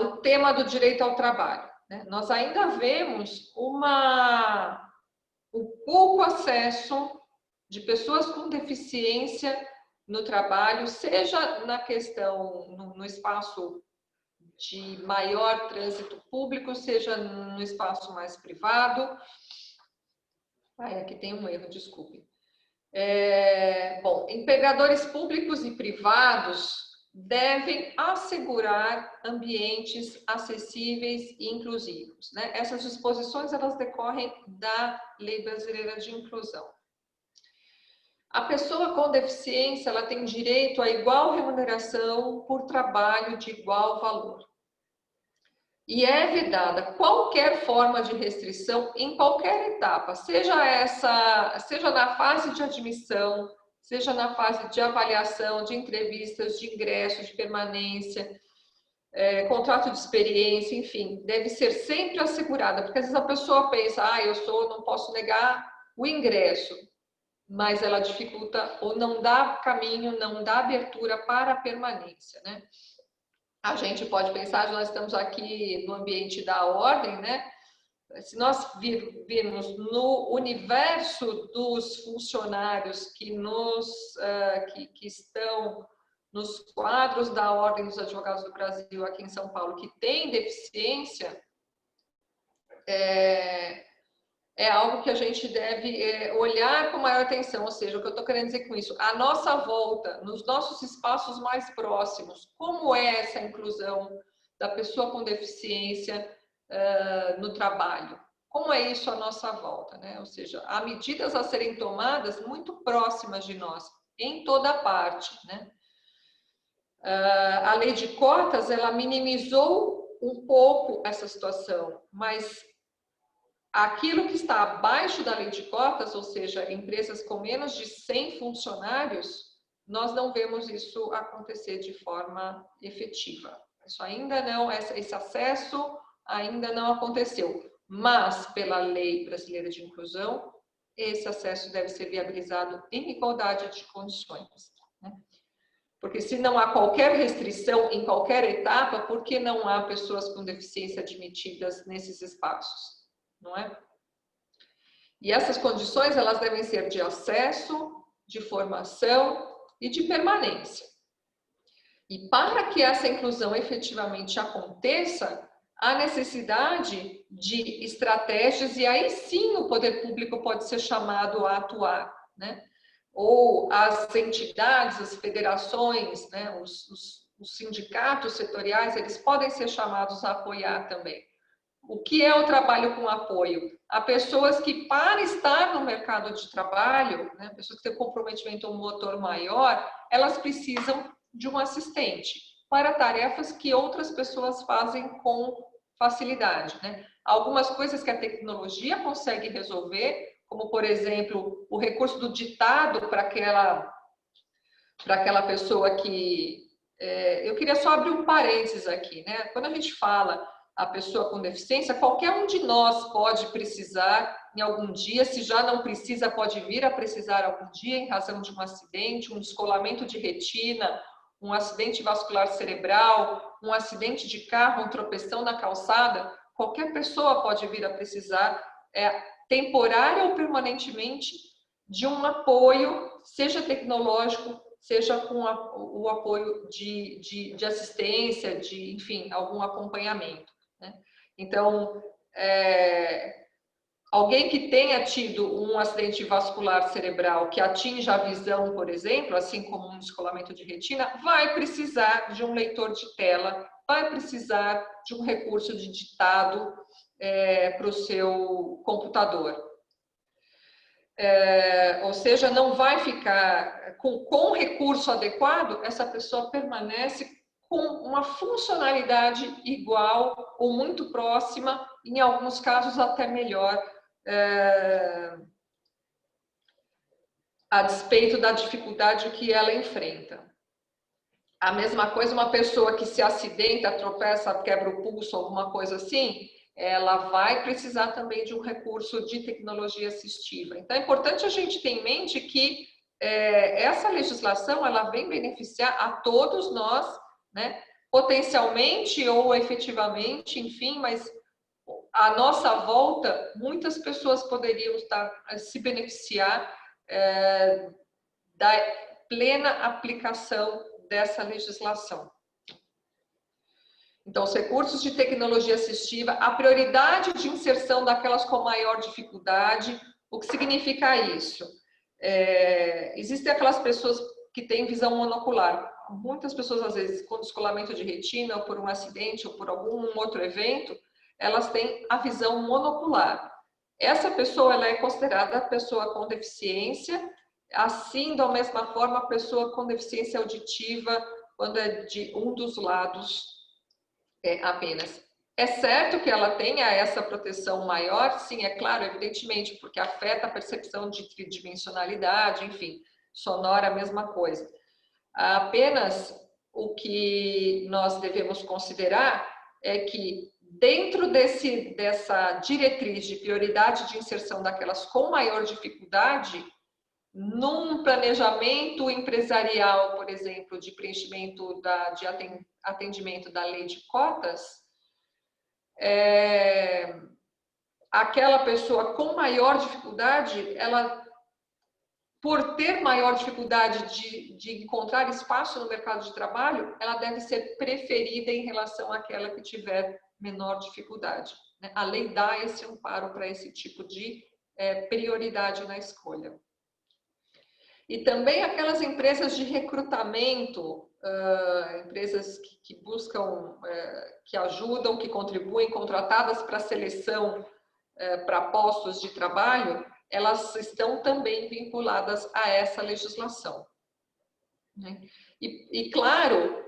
o tema do direito ao trabalho, né? Nós ainda vemos um pouco acesso de pessoas com deficiência no trabalho, seja na questão, no espaço de maior trânsito público, seja no espaço mais privado. Aqui tem um erro, desculpe. Bom, empregadores públicos e privados devem assegurar ambientes acessíveis e inclusivos, né? Essas disposições, elas decorrem da Lei Brasileira de Inclusão. A pessoa com deficiência, ela tem direito a igual remuneração por trabalho de igual valor. E é vedada qualquer forma de restrição em qualquer etapa, seja na fase de admissão, seja na fase de avaliação, de entrevistas, de ingresso, de permanência, contrato de experiência, enfim, deve ser sempre assegurada, porque às vezes a pessoa pensa, não posso negar o ingresso, mas ela dificulta ou não dá caminho, não dá abertura para a permanência, né? A gente pode pensar, nós estamos aqui no ambiente da ordem, né? Se nós virmos no universo dos funcionários que estão nos quadros da Ordem dos Advogados do Brasil aqui em São Paulo, que tem deficiência, é algo que a gente deve olhar com maior atenção. Ou seja, o que eu estou querendo dizer com isso, a nossa volta, nos nossos espaços mais próximos, como é essa inclusão da pessoa com deficiência no trabalho? Como é isso à nossa volta, né? Ou seja, há medidas a serem tomadas muito próximas de nós, em toda parte, né? A lei de cotas, ela minimizou um pouco essa situação, mas aquilo que está abaixo da lei de cotas, ou seja, empresas com menos de 100 funcionários, nós não vemos isso acontecer de forma efetiva. Isso ainda não, esse acesso ainda não aconteceu. Mas, pela Lei Brasileira de Inclusão, esse acesso deve ser viabilizado em igualdade de condições, né? Porque se não há qualquer restrição em qualquer etapa, por que não há pessoas com deficiência admitidas nesses espaços? Não é? E essas condições, elas devem ser de acesso, de formação e de permanência. E para que essa inclusão efetivamente aconteça, há necessidade de estratégias, e aí sim o poder público pode ser chamado a atuar, né? Ou as entidades, as federações, né? Os sindicatos setoriais, eles podem ser chamados a apoiar também. O que é o trabalho com apoio? a pessoas que, para estar no mercado de trabalho, né, pessoas que têm comprometimento motor maior, elas precisam de um assistente para tarefas que outras pessoas fazem com facilidade, né? Algumas coisas que a tecnologia consegue resolver, como, por exemplo, o recurso do ditado para aquela pessoa que... eu queria só abrir um parênteses aqui, né? Quando a gente fala a pessoa com deficiência, qualquer um de nós pode precisar em algum dia, se já não precisa, pode vir a precisar algum dia em razão de um acidente, um descolamento de retina, um acidente vascular cerebral, um acidente de carro, um tropeção na calçada. Qualquer pessoa pode vir a precisar, temporária ou permanentemente, de um apoio, seja tecnológico, seja com o apoio de assistência, enfim, algum acompanhamento, né? Então, alguém que tenha tido um acidente vascular cerebral que atinja a visão, por exemplo, assim como um descolamento de retina, vai precisar de um leitor de tela, vai precisar de um recurso de ditado para o seu computador. Ou seja, não vai ficar com recurso adequado, essa pessoa permanece com uma funcionalidade igual ou muito próxima, em alguns casos até melhor, a despeito da dificuldade que ela enfrenta. A mesma coisa, uma pessoa que se acidenta, tropeça, quebra o pulso, alguma coisa assim, ela vai precisar também de um recurso de tecnologia assistiva. Então, é importante a gente ter em mente que essa legislação, ela vem beneficiar a todos nós, né? Potencialmente ou efetivamente, enfim, mas à nossa volta, muitas pessoas poderiam se beneficiar da plena aplicação dessa legislação. Então, os recursos de tecnologia assistiva, a prioridade de inserção daquelas com maior dificuldade. O que significa isso? Existem aquelas pessoas que têm visão monocular. Muitas pessoas, às vezes, com descolamento de retina, ou por um acidente, ou por algum outro evento, elas têm a visão monocular. Essa pessoa, ela é considerada pessoa com deficiência, assim, da mesma forma, a pessoa com deficiência auditiva, quando é de um dos lados apenas. É certo que ela tenha essa proteção maior? Sim, é claro, evidentemente, porque afeta a percepção de tridimensionalidade, enfim, sonora a mesma coisa. Apenas o que nós devemos considerar é que dentro dessa diretriz de prioridade de inserção daquelas com maior dificuldade, num planejamento empresarial, por exemplo, de preenchimento de atendimento da lei de cotas, aquela pessoa com maior dificuldade, ela, por ter maior dificuldade de encontrar espaço no mercado de trabalho, ela deve ser preferida em relação àquela que tiver menor dificuldade, né? A lei dá esse amparo para esse tipo de prioridade na escolha. E também aquelas empresas de recrutamento, empresas que buscam, que ajudam, que contribuem, contratadas para seleção para postos de trabalho, elas estão também vinculadas a essa legislação, né? E claro,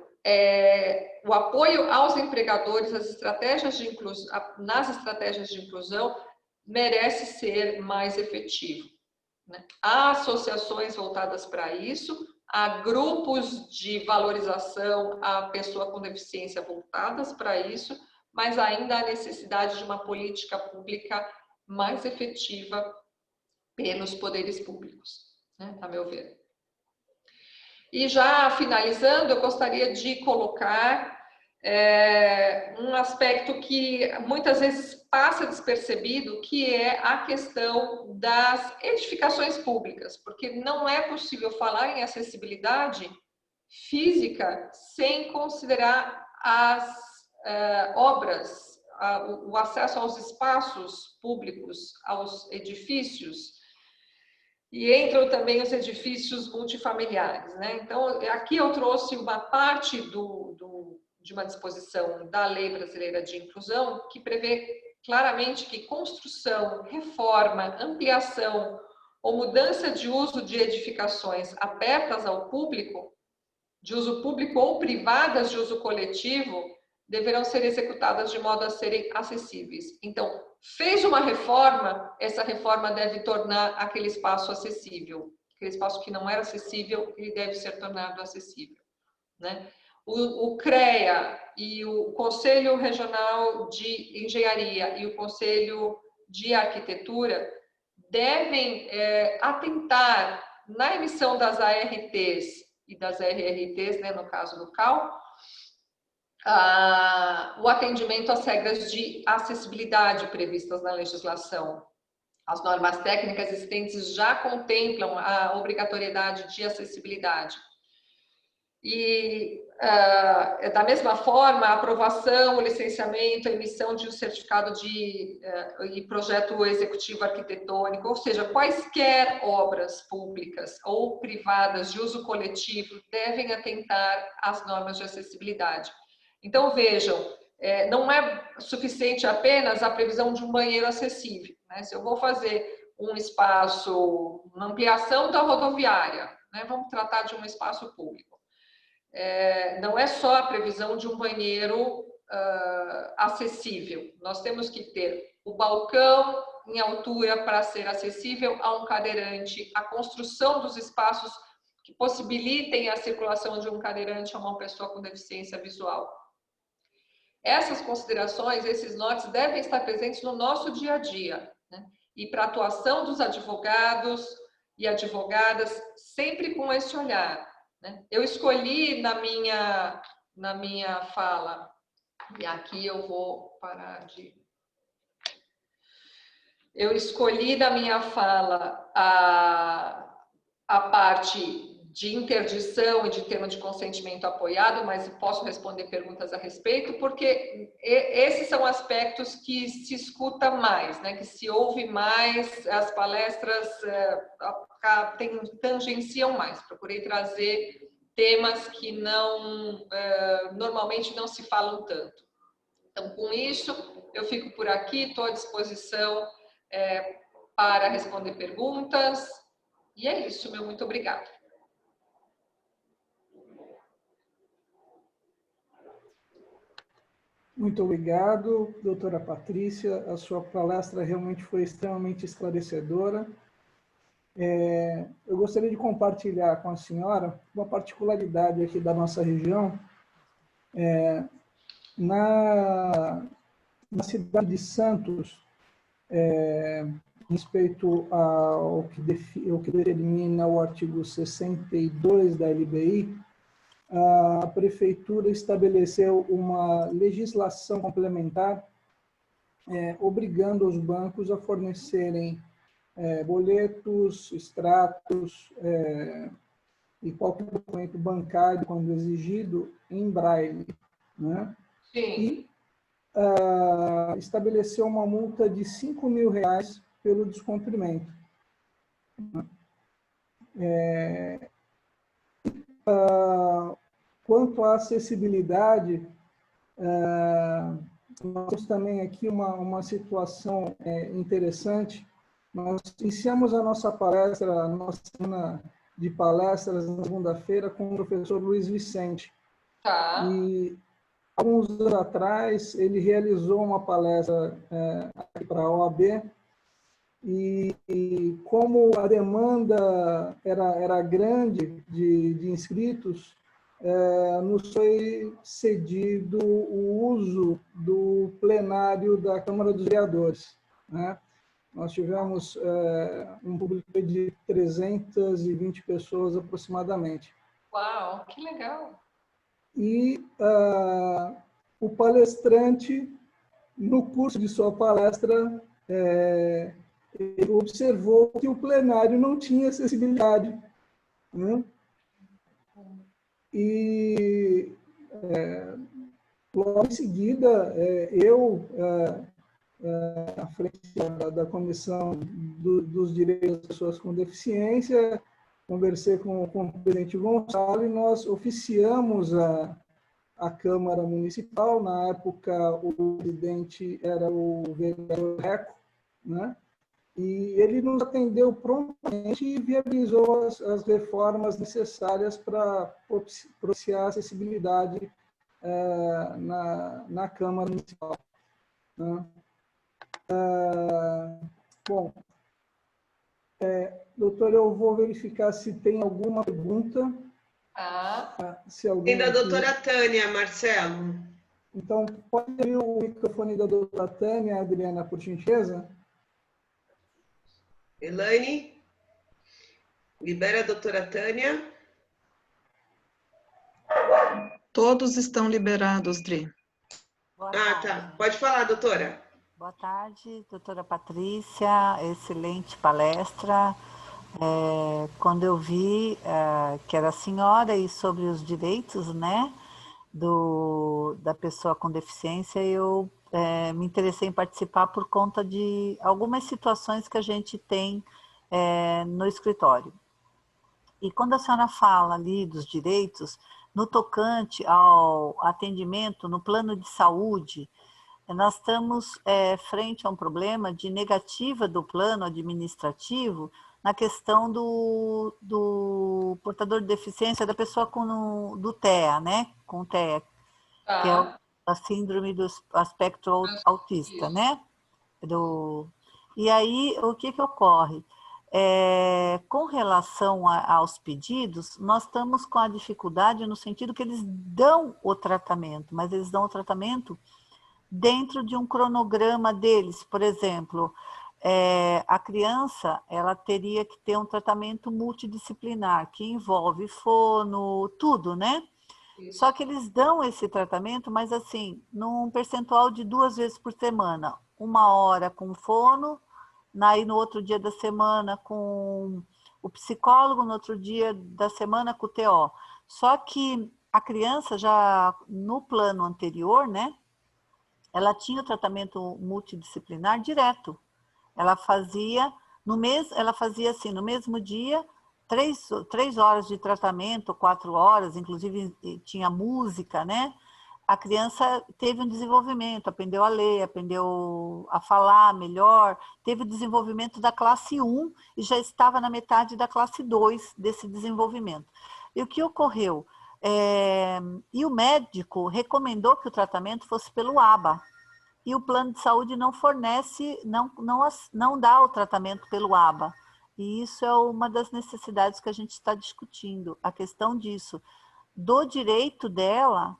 o apoio aos empregadores, nas estratégias de inclusão, merece ser mais efetivo, né? Há associações voltadas para isso, há grupos de valorização à pessoa com deficiência voltadas para isso, mas ainda há necessidade de uma política pública mais efetiva pelos poderes públicos, né, a meu ver. E já finalizando, eu gostaria de colocar um aspecto que muitas vezes passa despercebido, que é a questão das edificações públicas, porque não é possível falar em acessibilidade física sem considerar as obras, o acesso aos espaços públicos, aos edifícios, e entram também os edifícios multifamiliares, né? Então, aqui eu trouxe uma parte de uma disposição da Lei Brasileira de Inclusão que prevê claramente que construção, reforma, ampliação ou mudança de uso de edificações abertas ao público, de uso público ou privadas de uso coletivo, deverão ser executadas de modo a serem acessíveis. Então, fez uma reforma, essa reforma deve tornar aquele espaço acessível. Aquele espaço que não era acessível, ele deve ser tornado acessível, né? O CREA e o Conselho Regional de Engenharia e o Conselho de Arquitetura devem atentar na emissão das ARTs e das RRTs, né, no caso do CAL, o atendimento às regras de acessibilidade previstas na legislação. As normas técnicas existentes já contemplam a obrigatoriedade de acessibilidade. E, da mesma forma, a aprovação, o licenciamento, a emissão de um certificado de projeto executivo arquitetônico, ou seja, quaisquer obras públicas ou privadas de uso coletivo devem atentar às normas de acessibilidade. Então, vejam, não é suficiente apenas a previsão de um banheiro acessível, né? Se eu vou fazer um espaço, uma ampliação da rodoviária, né? Vamos tratar de um espaço público. Não é só a previsão de um banheiro acessível. Nós temos que ter o balcão em altura para ser acessível a um cadeirante, a construção dos espaços que possibilitem a circulação de um cadeirante a uma pessoa com deficiência visual. Essas considerações, esses nortes devem estar presentes no nosso dia a dia, né? E para a atuação dos advogados e advogadas, sempre com esse olhar, né? Eu escolhi na minha fala, e aqui eu vou parar de... Eu escolhi na minha fala a parte de interdição e de termo de consentimento apoiado, mas posso responder perguntas a respeito, porque esses são aspectos que se escuta mais, né? Que se ouve mais, as palestras tangenciam mais. Procurei trazer temas que normalmente não se falam tanto. Então, com isso, eu fico por aqui, estou à disposição para responder perguntas, e é isso, meu muito obrigada. Muito obrigado, doutora Patrícia. A sua palestra realmente foi extremamente esclarecedora. Eu gostaria de compartilhar com a senhora uma particularidade aqui da nossa região. Na cidade de Santos, respeito ao que determina o artigo 62 da LBI, a prefeitura estabeleceu uma legislação complementar obrigando os bancos a fornecerem boletos, extratos e qualquer documento bancário, quando exigido, em braille, né? Sim. E estabeleceu uma multa de R$5.000 pelo descumprimento. Quanto à acessibilidade, nós temos também aqui uma situação interessante. Nós iniciamos a nossa palestra, a nossa semana de palestras na segunda-feira com o professor Luiz Vicente. Tá. E alguns anos atrás ele realizou uma palestra para a OAB e como a demanda era grande de inscritos, nos foi cedido o uso do plenário da Câmara dos Vereadores, né? Nós tivemos um público de 320 pessoas aproximadamente. Uau, que legal! E o palestrante, no curso de sua palestra, ele observou que o plenário não tinha acessibilidade, né? E logo em seguida, eu, à frente da Comissão dos Direitos das Pessoas com Deficiência, conversei com o presidente Gonçalo e nós oficiamos a Câmara Municipal. Na época, o presidente era o vereador Reco, né? E ele nos atendeu prontamente e viabilizou as reformas necessárias para propiciar a acessibilidade na Câmara Municipal, né? Bom, doutor, eu vou verificar se tem alguma pergunta. Se alguém Tem da aqui... doutora Tânia, Marcelo. Então, pode abrir o microfone da doutora Tânia, Adriana, por gentileza? Elaine, libera a doutora Tânia. Todos estão liberados, Dri. Boa tarde. Tá. Pode falar, doutora. Boa tarde, doutora Patrícia. Excelente palestra. Quando eu vi que era a senhora e sobre os direitos, né, da pessoa com deficiência, eu me interessei em participar por conta de algumas situações que a gente tem no escritório. E quando a senhora fala ali dos direitos, no tocante ao atendimento no plano de saúde, nós estamos frente a um problema de negativa do plano administrativo na questão do portador de deficiência, da pessoa do TEA, né? Com TEA, que é a síndrome do espectro autista, né? E aí, o que ocorre? Com relação aos pedidos, nós estamos com a dificuldade no sentido que eles dão o tratamento, mas eles dão o tratamento dentro de um cronograma deles. Por exemplo, a criança ela teria que ter um tratamento multidisciplinar, que envolve fono, tudo, né? Isso. Só que eles dão esse tratamento, mas assim, num percentual de 2 vezes por semana. 1 hora com fono, aí no outro dia da semana com o psicólogo, no outro dia da semana com o TO. Só que a criança já no plano anterior, né? Ela tinha o tratamento multidisciplinar direto. Ela fazia no mesmo dia, 3 horas de tratamento, 4 horas, inclusive tinha música, né? A criança teve um desenvolvimento, aprendeu a ler, aprendeu a falar melhor, teve o desenvolvimento da classe 1 e já estava na metade da classe 2 desse desenvolvimento. E o que ocorreu? E o médico recomendou que o tratamento fosse pelo ABA. E o plano de saúde não fornece, não dá o tratamento pelo ABA. E isso é uma das necessidades que a gente está discutindo, a questão disso, do direito dela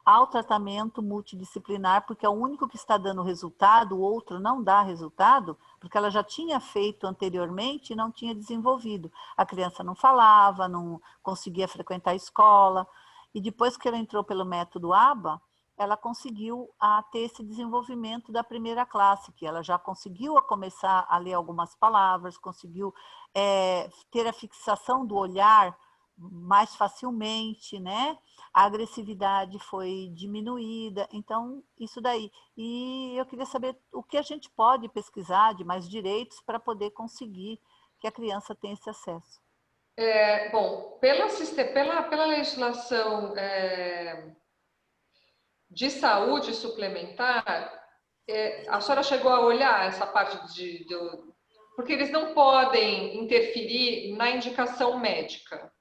ao tratamento multidisciplinar, porque é o único que está dando resultado, o outro não dá resultado, porque ela já tinha feito anteriormente e não tinha desenvolvido. A criança não falava, não conseguia frequentar a escola, e depois que ela entrou pelo método ABA, ela conseguiu ter esse desenvolvimento da primeira classe, que ela já conseguiu começar a ler algumas palavras, conseguiu ter a fixação do olhar mais facilmente, né? A agressividade foi diminuída, então isso daí. E eu queria saber o que a gente pode pesquisar de mais direitos para poder conseguir que a criança tenha esse acesso. Bom, pela legislação de saúde suplementar, a senhora chegou a olhar essa parte porque eles não podem interferir na indicação médica.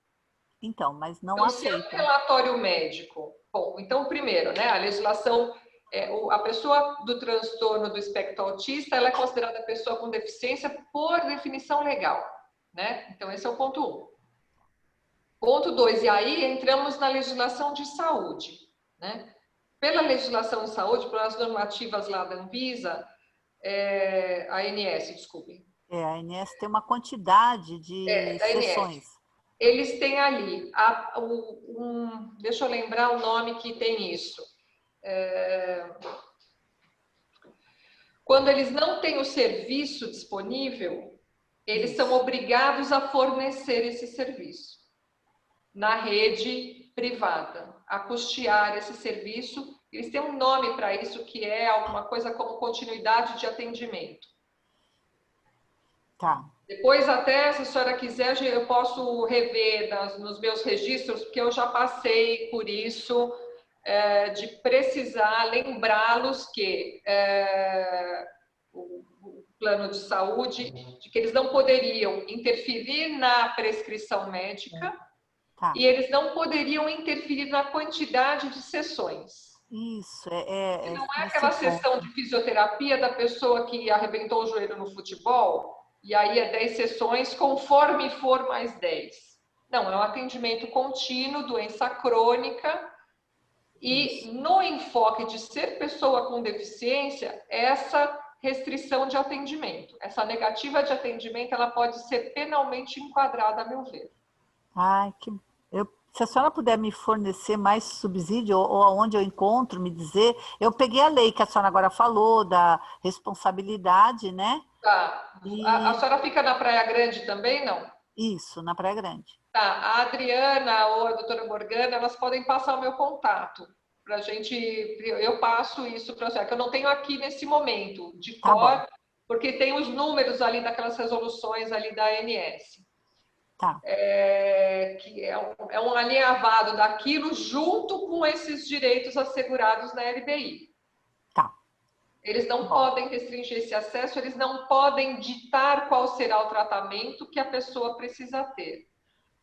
Então, mas não então, aceita. Se é um relatório médico, bom, então primeiro, né, a legislação, a pessoa do transtorno do espectro autista, ela é considerada pessoa com deficiência por definição legal, né? Então esse é o ponto 1. Ponto 2, e aí entramos na legislação de saúde, né? Pela legislação de saúde, pelas normativas lá da Anvisa, a ANS, desculpe. A ANS tem uma quantidade de sessões. Eles têm ali, deixa eu lembrar o nome que tem isso. Quando eles não têm o serviço disponível, eles são obrigados a fornecer esse serviço na rede privada, a custear esse serviço. Eles têm um nome para isso, que é alguma coisa como continuidade de atendimento. Tá. Depois, até, se a senhora quiser, eu posso rever nos meus registros, porque eu já passei por isso de precisar lembrá-los que o plano de saúde, de que eles não poderiam interferir na prescrição médica e eles não poderiam interferir na quantidade de sessões. Isso, Não é nesse aquela ponto. sessão de fisioterapia da pessoa que arrebentou o joelho no futebol, e aí é 10 sessões, conforme for mais 10. Não, é um atendimento contínuo, doença crônica, e no enfoque de ser pessoa com deficiência, essa restrição de atendimento, essa negativa de atendimento, ela pode ser penalmente enquadrada, a meu ver. Ai, se a senhora puder me fornecer mais subsídio, ou aonde eu encontro, me dizer, eu peguei a lei que a senhora agora falou, da responsabilidade, né? Tá. A senhora fica na Praia Grande também, não? Isso, na Praia Grande. Tá. A Adriana ou a doutora Morgana, elas podem passar o meu contato. Pra gente, eu passo isso para você, que eu não tenho aqui nesse momento, de cor, porque tem os números ali daquelas resoluções ali da ANS. Tá. Que é um alinhavado daquilo junto com esses direitos assegurados na LBI. Tá. Eles não podem restringir esse acesso, eles não podem ditar qual será o tratamento que a pessoa precisa ter.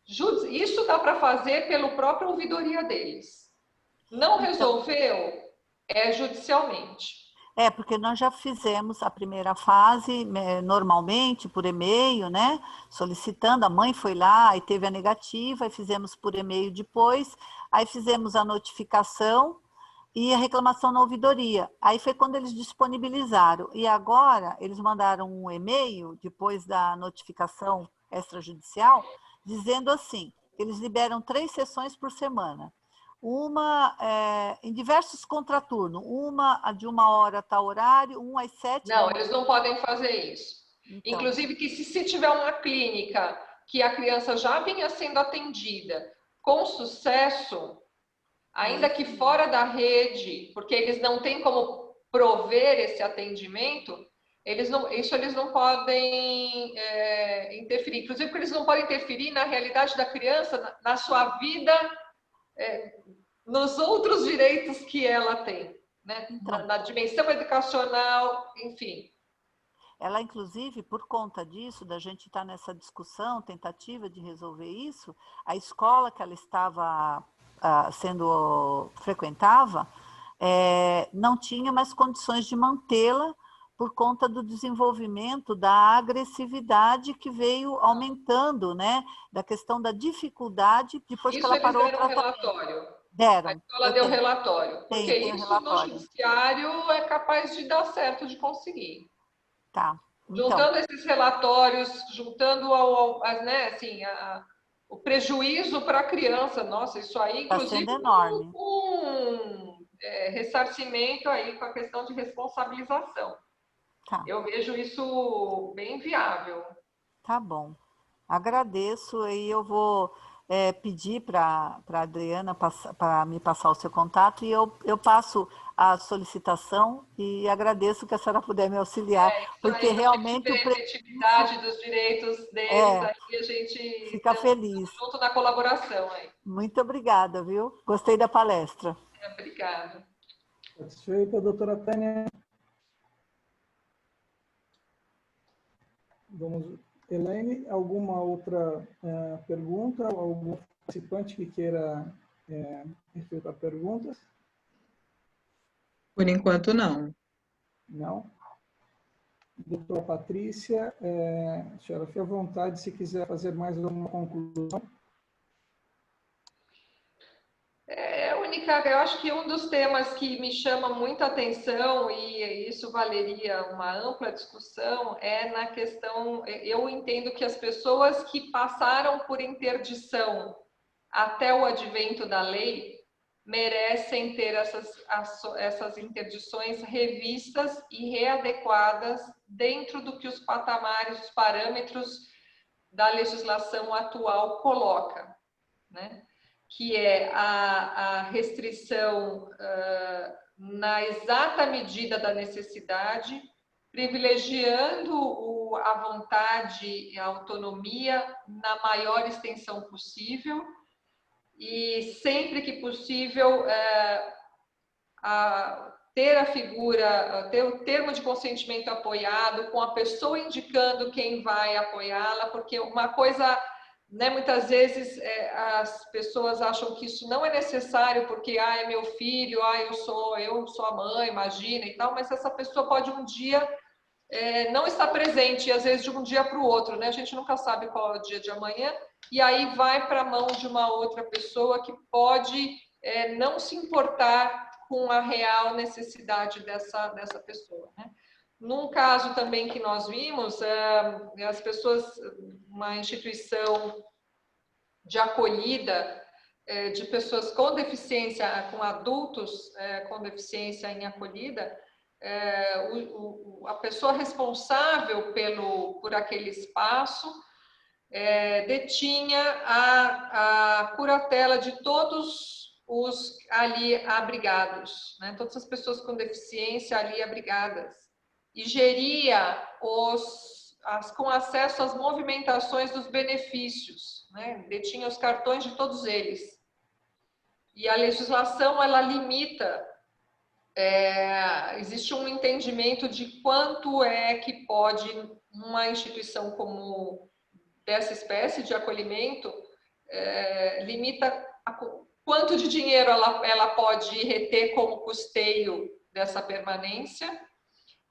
Isso dá para fazer pelo próprio ouvidoria deles. Não resolveu, é judicialmente. Porque nós já fizemos a primeira fase normalmente por e-mail, né? Solicitando, a mãe foi lá e teve a negativa, e fizemos por e-mail depois, aí fizemos a notificação e a reclamação na ouvidoria. Aí foi quando eles disponibilizaram. E agora eles mandaram um e-mail, depois da notificação extrajudicial, dizendo assim, eles liberam 3 sessões por semana. Uma em diversos contraturnos, uma de 1 hora a tal horário, às 7 da Não, manhã. eles não podem fazer isso. Então, inclusive que se tiver uma clínica que a criança já vinha sendo atendida com sucesso, ainda que fora da rede, porque eles não têm como prover esse atendimento, eles não podem interferir. Inclusive porque eles não podem interferir na realidade da criança, na sua vida, nos outros direitos que ela tem, né? Então, na dimensão educacional, enfim. Ela, inclusive, por conta disso, da gente estar nessa discussão, tentativa de resolver isso, a escola que ela estava frequentava, não tinha mais condições de mantê-la por conta do desenvolvimento da agressividade que veio aumentando, né? Da questão da dificuldade, depois que ela parou o tratamento. Relatório. Deram. A escola deu relatório. Porque isso relatório. no judiciário é capaz de dar certo, de conseguir. Tá. Então, juntando esses relatórios, juntando o prejuízo para a criança, nossa, isso aí, inclusive, tá sendo enorme. Ressarcimento aí com a questão de responsabilização. Tá. Eu vejo isso bem viável. Tá bom. Agradeço e eu vou pedir para a Adriana para me passar o seu contato e eu passo a solicitação e agradeço que a senhora puder me auxiliar, porque realmente a efetividade dos direitos deles, aí a gente fica feliz. Junto na colaboração aí. Muito obrigada, viu? Gostei da palestra. Obrigada. Satisfeita, doutora Tânia? Vamos, Elaine, alguma outra pergunta? Algum participante que queira respeitar perguntas? Por enquanto, não. Não? Doutora Patrícia, a senhora fique à vontade se quiser fazer mais uma conclusão. Eu acho que um dos temas que me chama muita atenção, e isso valeria uma ampla discussão, é na questão, eu entendo que as pessoas que passaram por interdição até o advento da lei merecem ter essas interdições revistas e readequadas dentro do que os patamares, os parâmetros da legislação atual coloca, né? Que é a restrição na exata medida da necessidade, privilegiando a vontade e a autonomia na maior extensão possível e sempre que possível ter a figura, ter o termo de consentimento apoiado, com a pessoa indicando quem vai apoiá-la, porque uma coisa, né, muitas vezes as pessoas acham que isso não é necessário, porque é meu filho, eu sou a mãe, imagina e tal, mas essa pessoa pode um dia não estar presente, e às vezes de um dia para o outro, né? A gente nunca sabe qual é o dia de amanhã, e aí vai para a mão de uma outra pessoa que pode não se importar com a real necessidade dessa pessoa, né? Num caso também que nós vimos, as pessoas, uma instituição de acolhida de pessoas com deficiência, com adultos com deficiência em acolhida, a pessoa responsável por aquele espaço detinha a curatela de todos os ali abrigados, né? Todas as pessoas com deficiência ali abrigadas, e geria com acesso às movimentações dos benefícios, né? Detinha os cartões de todos eles. E a legislação, ela limita, existe um entendimento de quanto é que pode uma instituição como dessa espécie de acolhimento, limita quanto de dinheiro ela pode reter como custeio dessa permanência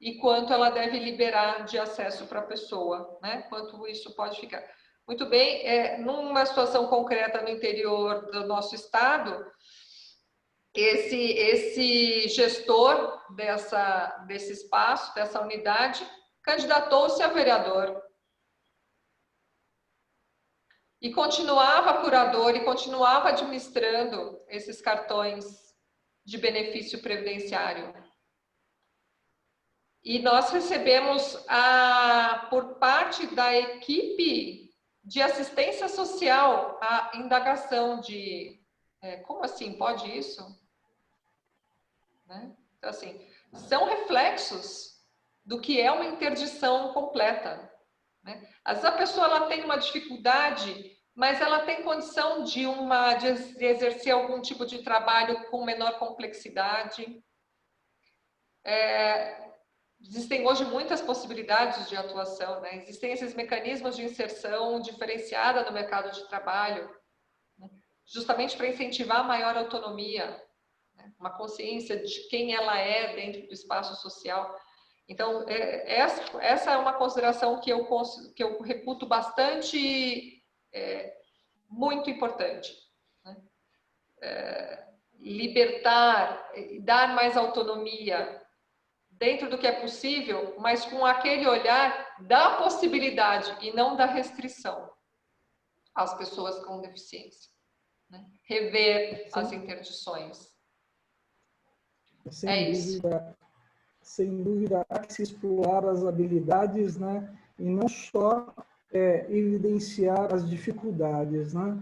e quanto ela deve liberar de acesso para a pessoa, né? Quanto isso pode ficar. Muito bem, numa situação concreta no interior do nosso estado, esse gestor desse espaço, dessa unidade, candidatou-se a vereador. E continuava curador e continuava administrando esses cartões de benefício previdenciário. E nós recebemos, por parte da equipe de assistência social, a indagação de como assim, pode isso? Né? Então, assim, são reflexos do que é uma interdição completa. Né? Às vezes a pessoa ela tem uma dificuldade, mas ela tem condição de exercer algum tipo de trabalho com menor complexidade. Existem hoje muitas possibilidades de atuação, né? Existem esses mecanismos de inserção diferenciada no mercado de trabalho, né? Justamente para incentivar a maior autonomia, né? Uma consciência de quem ela é dentro do espaço social. Então, essa é uma consideração que eu reputo bastante, muito importante. Né? Libertar, dar mais autonomia dentro do que é possível, mas com aquele olhar da possibilidade e não da restrição às pessoas com deficiência. Né? Rever as interdições. Sem dúvida, há que se explorar as habilidades, né? E não só evidenciar as dificuldades, né?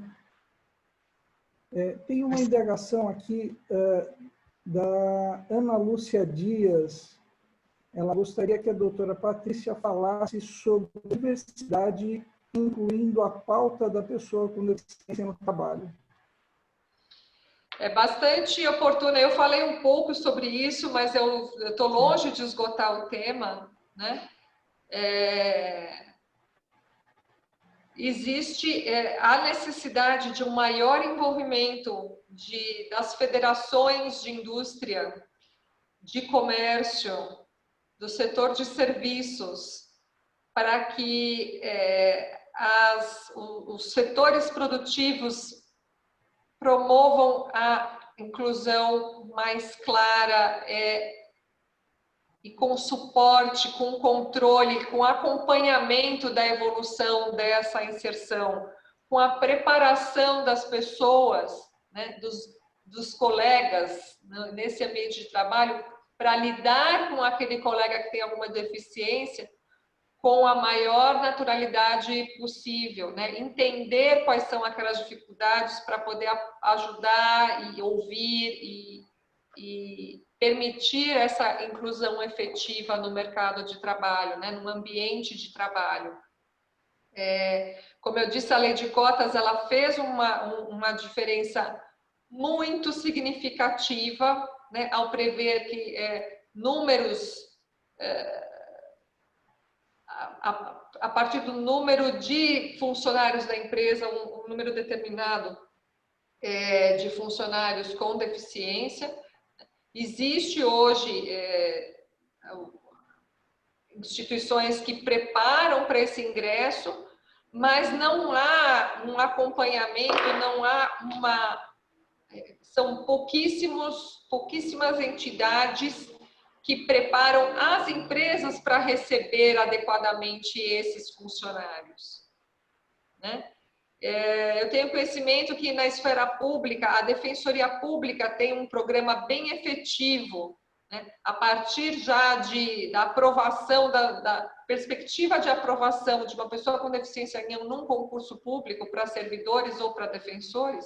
Tem uma indagação aqui da Ana Lúcia Dias. Ela gostaria que a doutora Patrícia falasse sobre diversidade, incluindo a pauta da pessoa com deficiência no trabalho. É bastante oportuna. Eu falei um pouco sobre isso, mas eu estou longe de esgotar o tema, né? Existe a necessidade de um maior envolvimento das federações de indústria, de comércio, do setor de serviços, para que os setores produtivos promovam a inclusão mais clara e com suporte, com controle, com acompanhamento da evolução dessa inserção, com a preparação das pessoas, né, dos colegas nesse ambiente de trabalho, para lidar com aquele colega que tem alguma deficiência com a maior naturalidade possível, né? Entender quais são aquelas dificuldades para poder ajudar e ouvir e permitir essa inclusão efetiva no mercado de trabalho, né? No ambiente de trabalho. Como eu disse, a lei de cotas ela fez uma diferença muito significativa, né, ao prever que números, a partir do número de funcionários da empresa, um número determinado de funcionários com deficiência. Existe hoje instituições que preparam para esse ingresso, mas não há um acompanhamento, não há são pouquíssimas entidades que preparam as empresas para receber adequadamente esses funcionários, né? Eu tenho conhecimento que na esfera pública, a Defensoria Pública tem um programa bem efetivo, né? A partir já da aprovação, da perspectiva de aprovação de uma pessoa com deficiência num concurso público para servidores ou para defensores,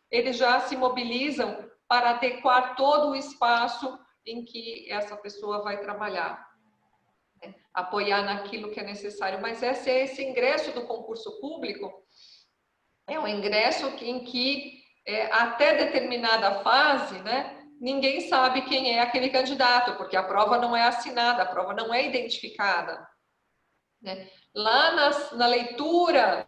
eles já se mobilizam para adequar todo o espaço em que essa pessoa vai trabalhar, né? Apoiar naquilo que é necessário. Mas esse ingresso do concurso público é um ingresso em que, até determinada fase, né, ninguém sabe quem é aquele candidato, porque a prova não é assinada, a prova não é identificada, né? Lá na leitura,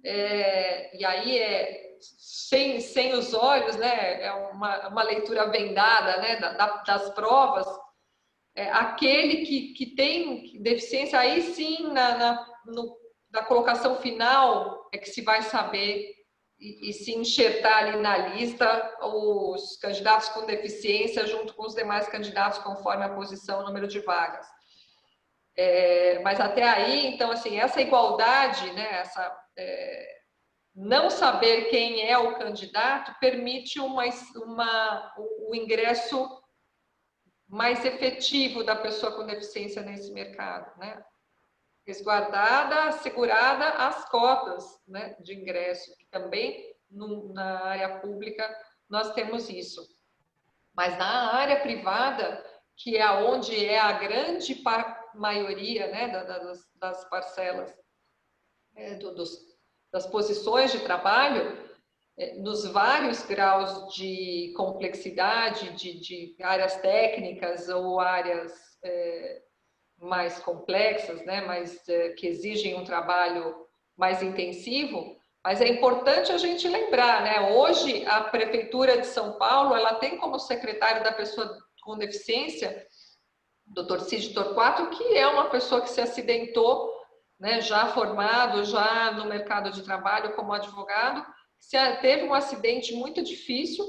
e aí sem os olhos, né, é uma leitura vendada, né, das provas, aquele que tem deficiência, aí sim, na colocação final, é que se vai saber e se enxertar ali na lista os candidatos com deficiência junto com os demais candidatos conforme a posição, o número de vagas. Mas até aí, então, assim, essa igualdade, né, não saber quem é o candidato permite o ingresso mais efetivo da pessoa com deficiência nesse mercado, né? Resguardada, assegurada as cotas, né, de ingresso, que também na área pública nós temos isso. Mas na área privada, que é onde é a grande maioria, né, das parcelas, das posições de trabalho, nos vários graus de complexidade, de áreas técnicas ou áreas mais complexas, né, que exigem um trabalho mais intensivo, mas é importante a gente lembrar, né, hoje a Prefeitura de São Paulo, ela tem como secretário da pessoa com deficiência, Dr. Cid Torquato, que é uma pessoa que se acidentou, né, já formado, já no mercado de trabalho como advogado, teve um acidente muito difícil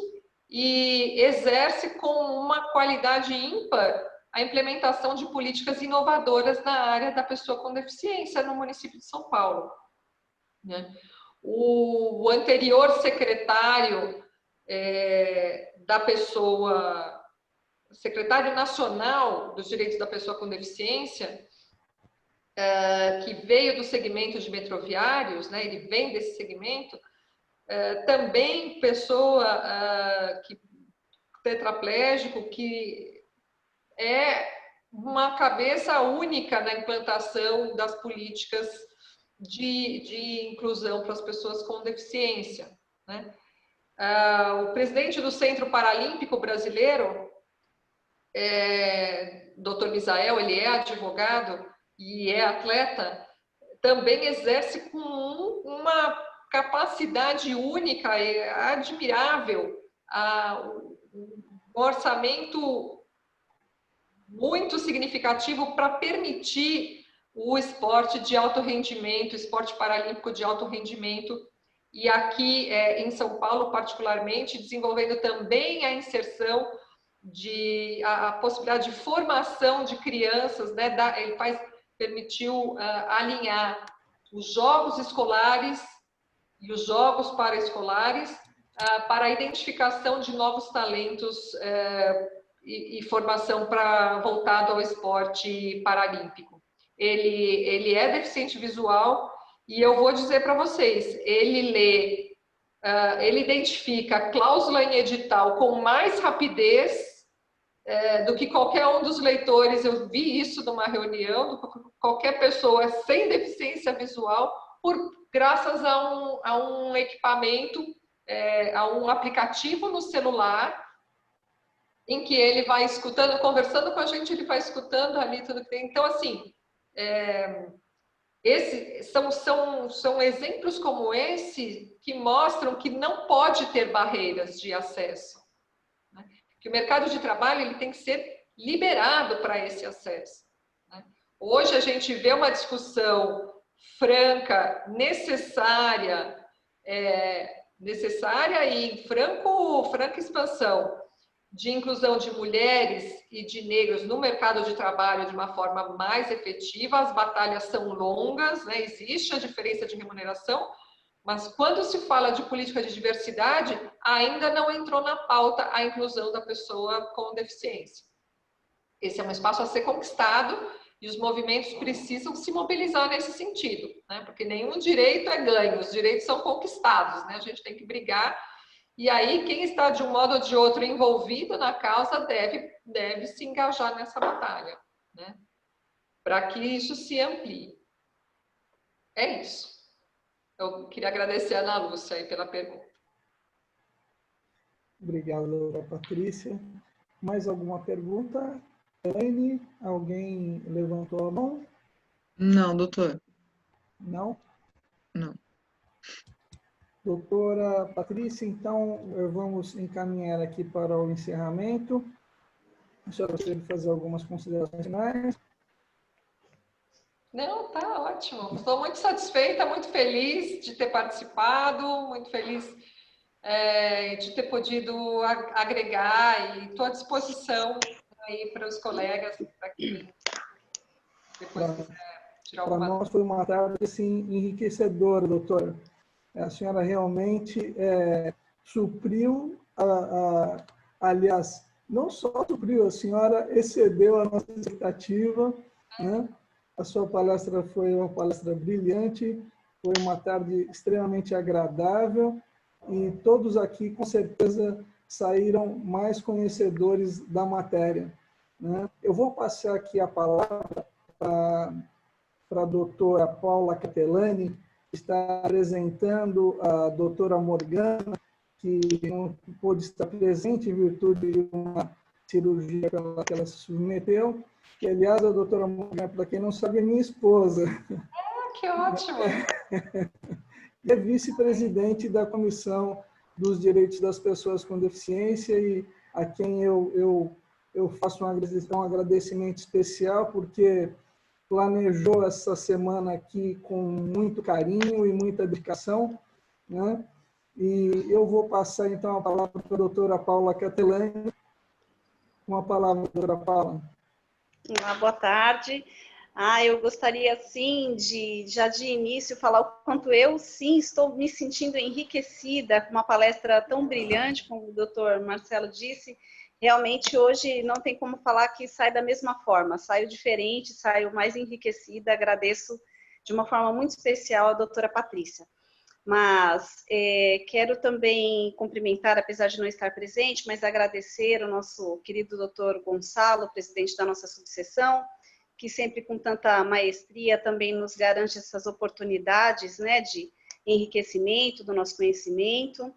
e exerce com uma qualidade ímpar a implementação de políticas inovadoras na área da pessoa com deficiência no município de São Paulo, né? O anterior secretário secretário nacional dos direitos da pessoa com deficiência, que veio do segmento de metroviários, né, ele vem desse segmento, também pessoa tetraplégico, que é uma cabeça única na implantação das políticas de inclusão para as pessoas com deficiência, né? O presidente do Centro Paralímpico Brasileiro, Dr. Misael, ele é advogado e é atleta, também exerce com uma capacidade única e admirável, um orçamento muito significativo para permitir o esporte de alto rendimento, esporte paralímpico de alto rendimento, e aqui em São Paulo, particularmente, desenvolvendo também a inserção a possibilidade de formação de crianças, né? Ele permitiu alinhar os jogos escolares e os jogos paraescolares para a identificação de novos talentos e formação voltado ao esporte paralímpico. Ele é deficiente visual e eu vou dizer para vocês, ele identifica a cláusula em edital com mais rapidez do que qualquer um dos leitores. Eu vi isso numa reunião, qualquer pessoa sem deficiência visual graças a um equipamento, a um aplicativo no celular, em que ele vai escutando, conversando com a gente, ele vai escutando ali tudo que tem. Então, assim, são exemplos como esse que mostram que não pode ter barreiras de acesso, né? Que o mercado de trabalho ele tem que ser liberado para esse acesso, né? Hoje a gente vê uma discussão franca, necessária e em franca expansão de inclusão de mulheres e de negros no mercado de trabalho de uma forma mais efetiva. As batalhas são longas, né? Existe a diferença de remuneração, mas quando se fala de política de diversidade, ainda não entrou na pauta a inclusão da pessoa com deficiência. Esse é um espaço a ser conquistado e os movimentos precisam se mobilizar nesse sentido, né? Porque nenhum direito é ganho, os direitos são conquistados, né? A gente tem que brigar. E aí, quem está de um modo ou de outro envolvido na causa deve se engajar nessa batalha, né? Para que isso se amplie. É isso. Eu queria agradecer a Ana Lúcia aí pela pergunta. Obrigado, doutora Patrícia. Mais alguma pergunta? Elaine, alguém levantou a mão? Não, doutor. Não? Não. Doutora Patrícia, então, vamos encaminhar aqui para o encerramento. A senhora gostaria de fazer algumas considerações finais? Não, tá ótimo. Estou muito satisfeita, muito feliz de ter participado, muito feliz de ter podido agregar e estou à disposição aí para os colegas, para quem depois quiser tirar alguma dúvida. Para nós foi uma tarde assim, enriquecedora, doutora. A senhora realmente supriu, aliás, não só supriu, a senhora excedeu a nossa expectativa, né? A sua palestra foi uma palestra brilhante, foi uma tarde extremamente agradável e todos aqui, com certeza, saíram mais conhecedores da matéria, né? Eu vou passar aqui a palavra para a doutora Paula Catelani, que está apresentando a doutora Morgana, que não pôde estar presente em virtude de uma cirurgia que ela se submeteu, que, aliás, a doutora Morgana, para quem não sabe, é minha esposa. Que ótimo! E é vice-presidente da Comissão dos Direitos das Pessoas com Deficiência e a quem eu faço um agradecimento especial, porque planejou essa semana aqui com muito carinho e muita dedicação, né? E eu vou passar, então, a palavra para a doutora Paula Catelani. Com a palavra, doutora Paula. Boa tarde. Eu gostaria, sim, já de início, falar o quanto eu, sim, estou me sentindo enriquecida com uma palestra tão brilhante, como o doutor Marcelo disse. Realmente, hoje, não tem como falar que sai da mesma forma. Saio diferente, saio mais enriquecida. Agradeço de uma forma muito especial a doutora Patrícia. Mas quero também cumprimentar, apesar de não estar presente, mas agradecer ao nosso querido doutor Gonçalo, presidente da nossa subseção, que sempre com tanta maestria também nos garante essas oportunidades, né, de enriquecimento do nosso conhecimento.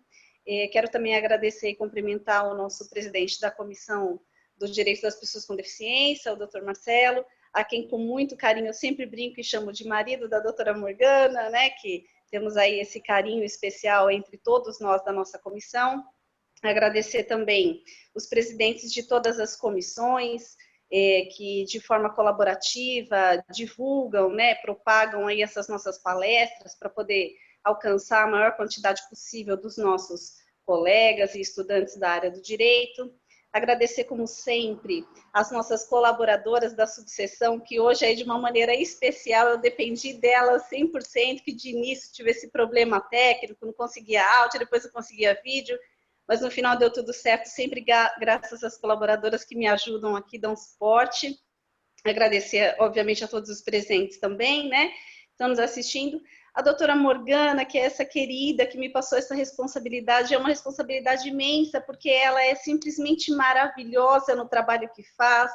Quero também agradecer e cumprimentar o nosso presidente da Comissão dos Direitos das Pessoas com Deficiência, o doutor Marcelo, a quem com muito carinho eu sempre brinco e chamo de marido da doutora Morgana, né, que temos aí esse carinho especial entre todos nós da nossa comissão. Agradecer também os presidentes de todas as comissões, que de forma colaborativa divulgam, né, propagam aí essas nossas palestras para poder alcançar a maior quantidade possível dos nossos colegas e estudantes da área do direito. Agradecer, como sempre, as nossas colaboradoras da subseção, que hoje, aí, de uma maneira especial, eu dependi delas 100%, que de início tive esse problema técnico, não conseguia áudio, depois eu conseguia vídeo, mas no final deu tudo certo, sempre graças às colaboradoras que me ajudam aqui, dão suporte. Agradecer, obviamente, a todos os presentes também, né, estão nos assistindo. A doutora Morgana, que é essa querida que me passou essa responsabilidade, é uma responsabilidade imensa, porque ela é simplesmente maravilhosa no trabalho que faz,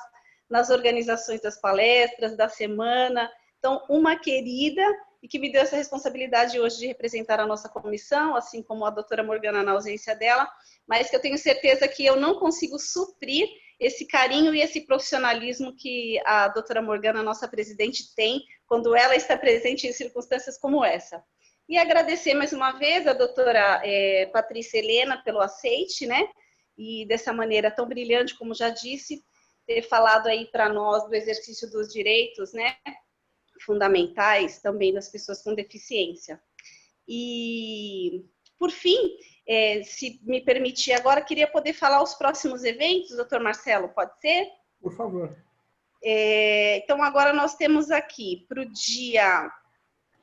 nas organizações das palestras, da semana. Então, uma querida e que me deu essa responsabilidade hoje de representar a nossa comissão, assim como a doutora Morgana na ausência dela, mas que eu tenho certeza que eu não consigo suprir esse carinho e esse profissionalismo que a doutora Morgana, nossa presidente, tem quando ela está presente em circunstâncias como essa. E agradecer mais uma vez a doutora Patrícia Helena pelo aceite, né? E dessa maneira tão brilhante, como já disse, ter falado aí para nós do exercício dos direitos, né? Fundamentais também das pessoas com deficiência. E, por fim, se me permitir agora, queria poder falar os próximos eventos, doutor Marcelo, pode ser? Por favor. Então, agora nós temos aqui, para o dia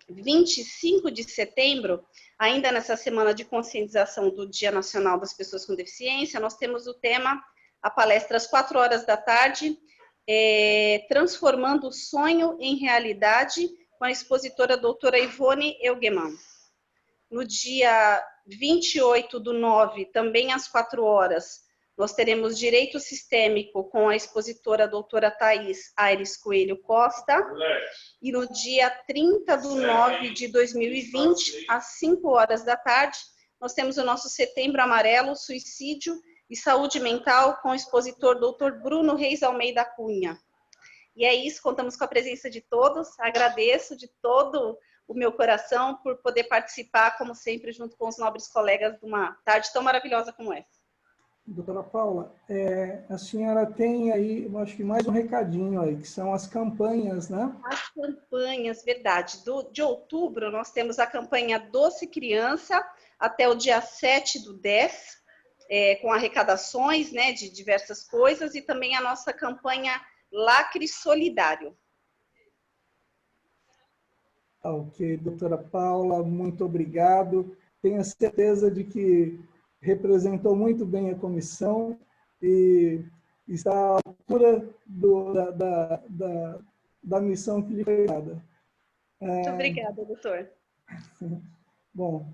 25 de setembro, ainda nessa semana de conscientização do Dia Nacional das Pessoas com Deficiência, nós temos o tema, a palestra às 4 horas da tarde, Transformando o Sonho em Realidade, com a expositora doutora Ivone Elgeman. No dia 28/9, também às 4 horas, nós teremos Direito Sistêmico com a expositora doutora Thaís Aires Coelho Costa. E no dia 30/9 de 2020, às 5 horas da tarde, nós temos o nosso Setembro Amarelo, Suicídio e Saúde Mental, com o expositor doutor Bruno Reis Almeida Cunha. E é isso, contamos com a presença de todos, agradeço de todo o meu coração por poder participar, como sempre, junto com os nobres colegas de uma tarde tão maravilhosa como essa. Doutora Paula, a senhora tem aí, eu acho que mais um recadinho aí, que são as campanhas, né? As campanhas, verdade. De outubro, nós temos a campanha Doce Criança, até o dia 7/10, com arrecadações, né, de diversas coisas, e também a nossa campanha Lacre Solidário. Ok, doutora Paula, muito obrigado. Tenho certeza de que representou muito bem a comissão e está à altura da missão que lhe foi dada. Muito obrigada, doutor. Bom,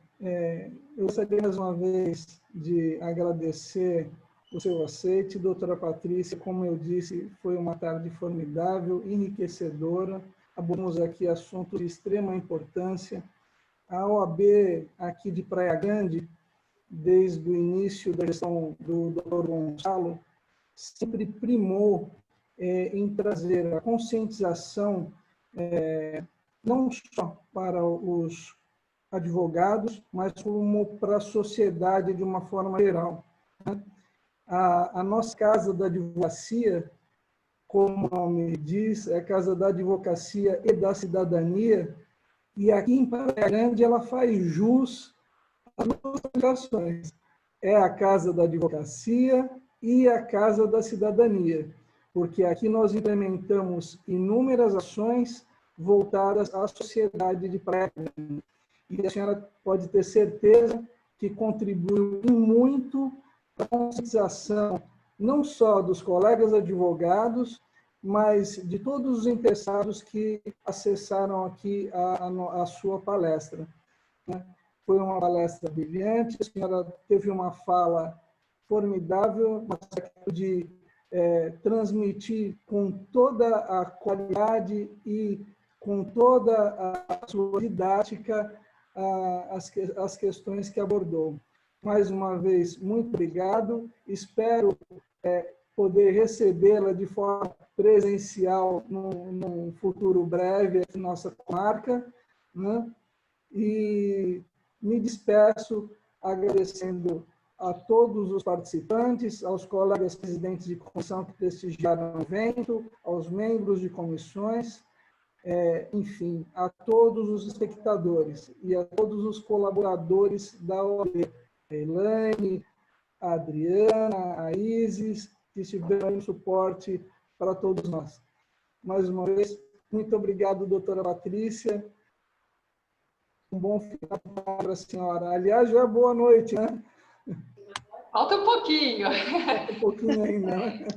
eu gostaria mais uma vez de agradecer o seu aceite. Doutora Patrícia, como eu disse, foi uma tarde formidável, enriquecedora. Abordamos aqui assuntos de extrema importância. A OAB aqui de Praia Grande, desde o início da gestão do Dr. Gonçalo, sempre primou em trazer a conscientização não só para os advogados, mas como para a sociedade de uma forma geral. A nossa Casa da Advocacia, como o nome diz, é a Casa da Advocacia e da Cidadania, e aqui em Praia Grande ela faz jus às duas obrigações. É a Casa da Advocacia e a Casa da Cidadania, porque aqui nós implementamos inúmeras ações voltadas à sociedade de Praia Grande. E a senhora pode ter certeza que contribuiu muito para a conscientização não só dos colegas advogados, mas de todos os interessados que acessaram aqui a sua palestra. Foi uma palestra brilhante, a senhora teve uma fala formidável, de transmitir com toda a qualidade e com toda a sua didática as questões que abordou. Mais uma vez, muito obrigado. Espero poder recebê-la de forma presencial num futuro breve aqui na nossa comarca, né? E me despeço agradecendo a todos os participantes, aos colegas presidentes de comissão que prestigiaram o evento, aos membros de comissões, enfim, a todos os espectadores e a todos os colaboradores da OAB, a Elaine, a Adriana, a Isis, que estiveram no suporte para todos nós. Mais uma vez, muito obrigado, doutora Patrícia. Um bom final para a senhora. Aliás, já é boa noite, né? Falta um pouquinho. Falta um pouquinho ainda, né?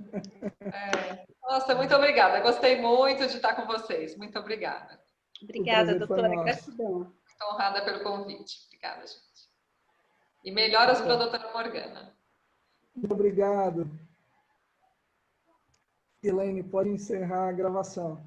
Nossa, muito obrigada. Gostei muito de estar com vocês. Muito obrigada. Obrigada, doutora. Gratidão. Muito honrada pelo convite. Obrigada, gente. E melhoras para a doutora Morgana. Muito obrigado. Elaine, pode encerrar a gravação.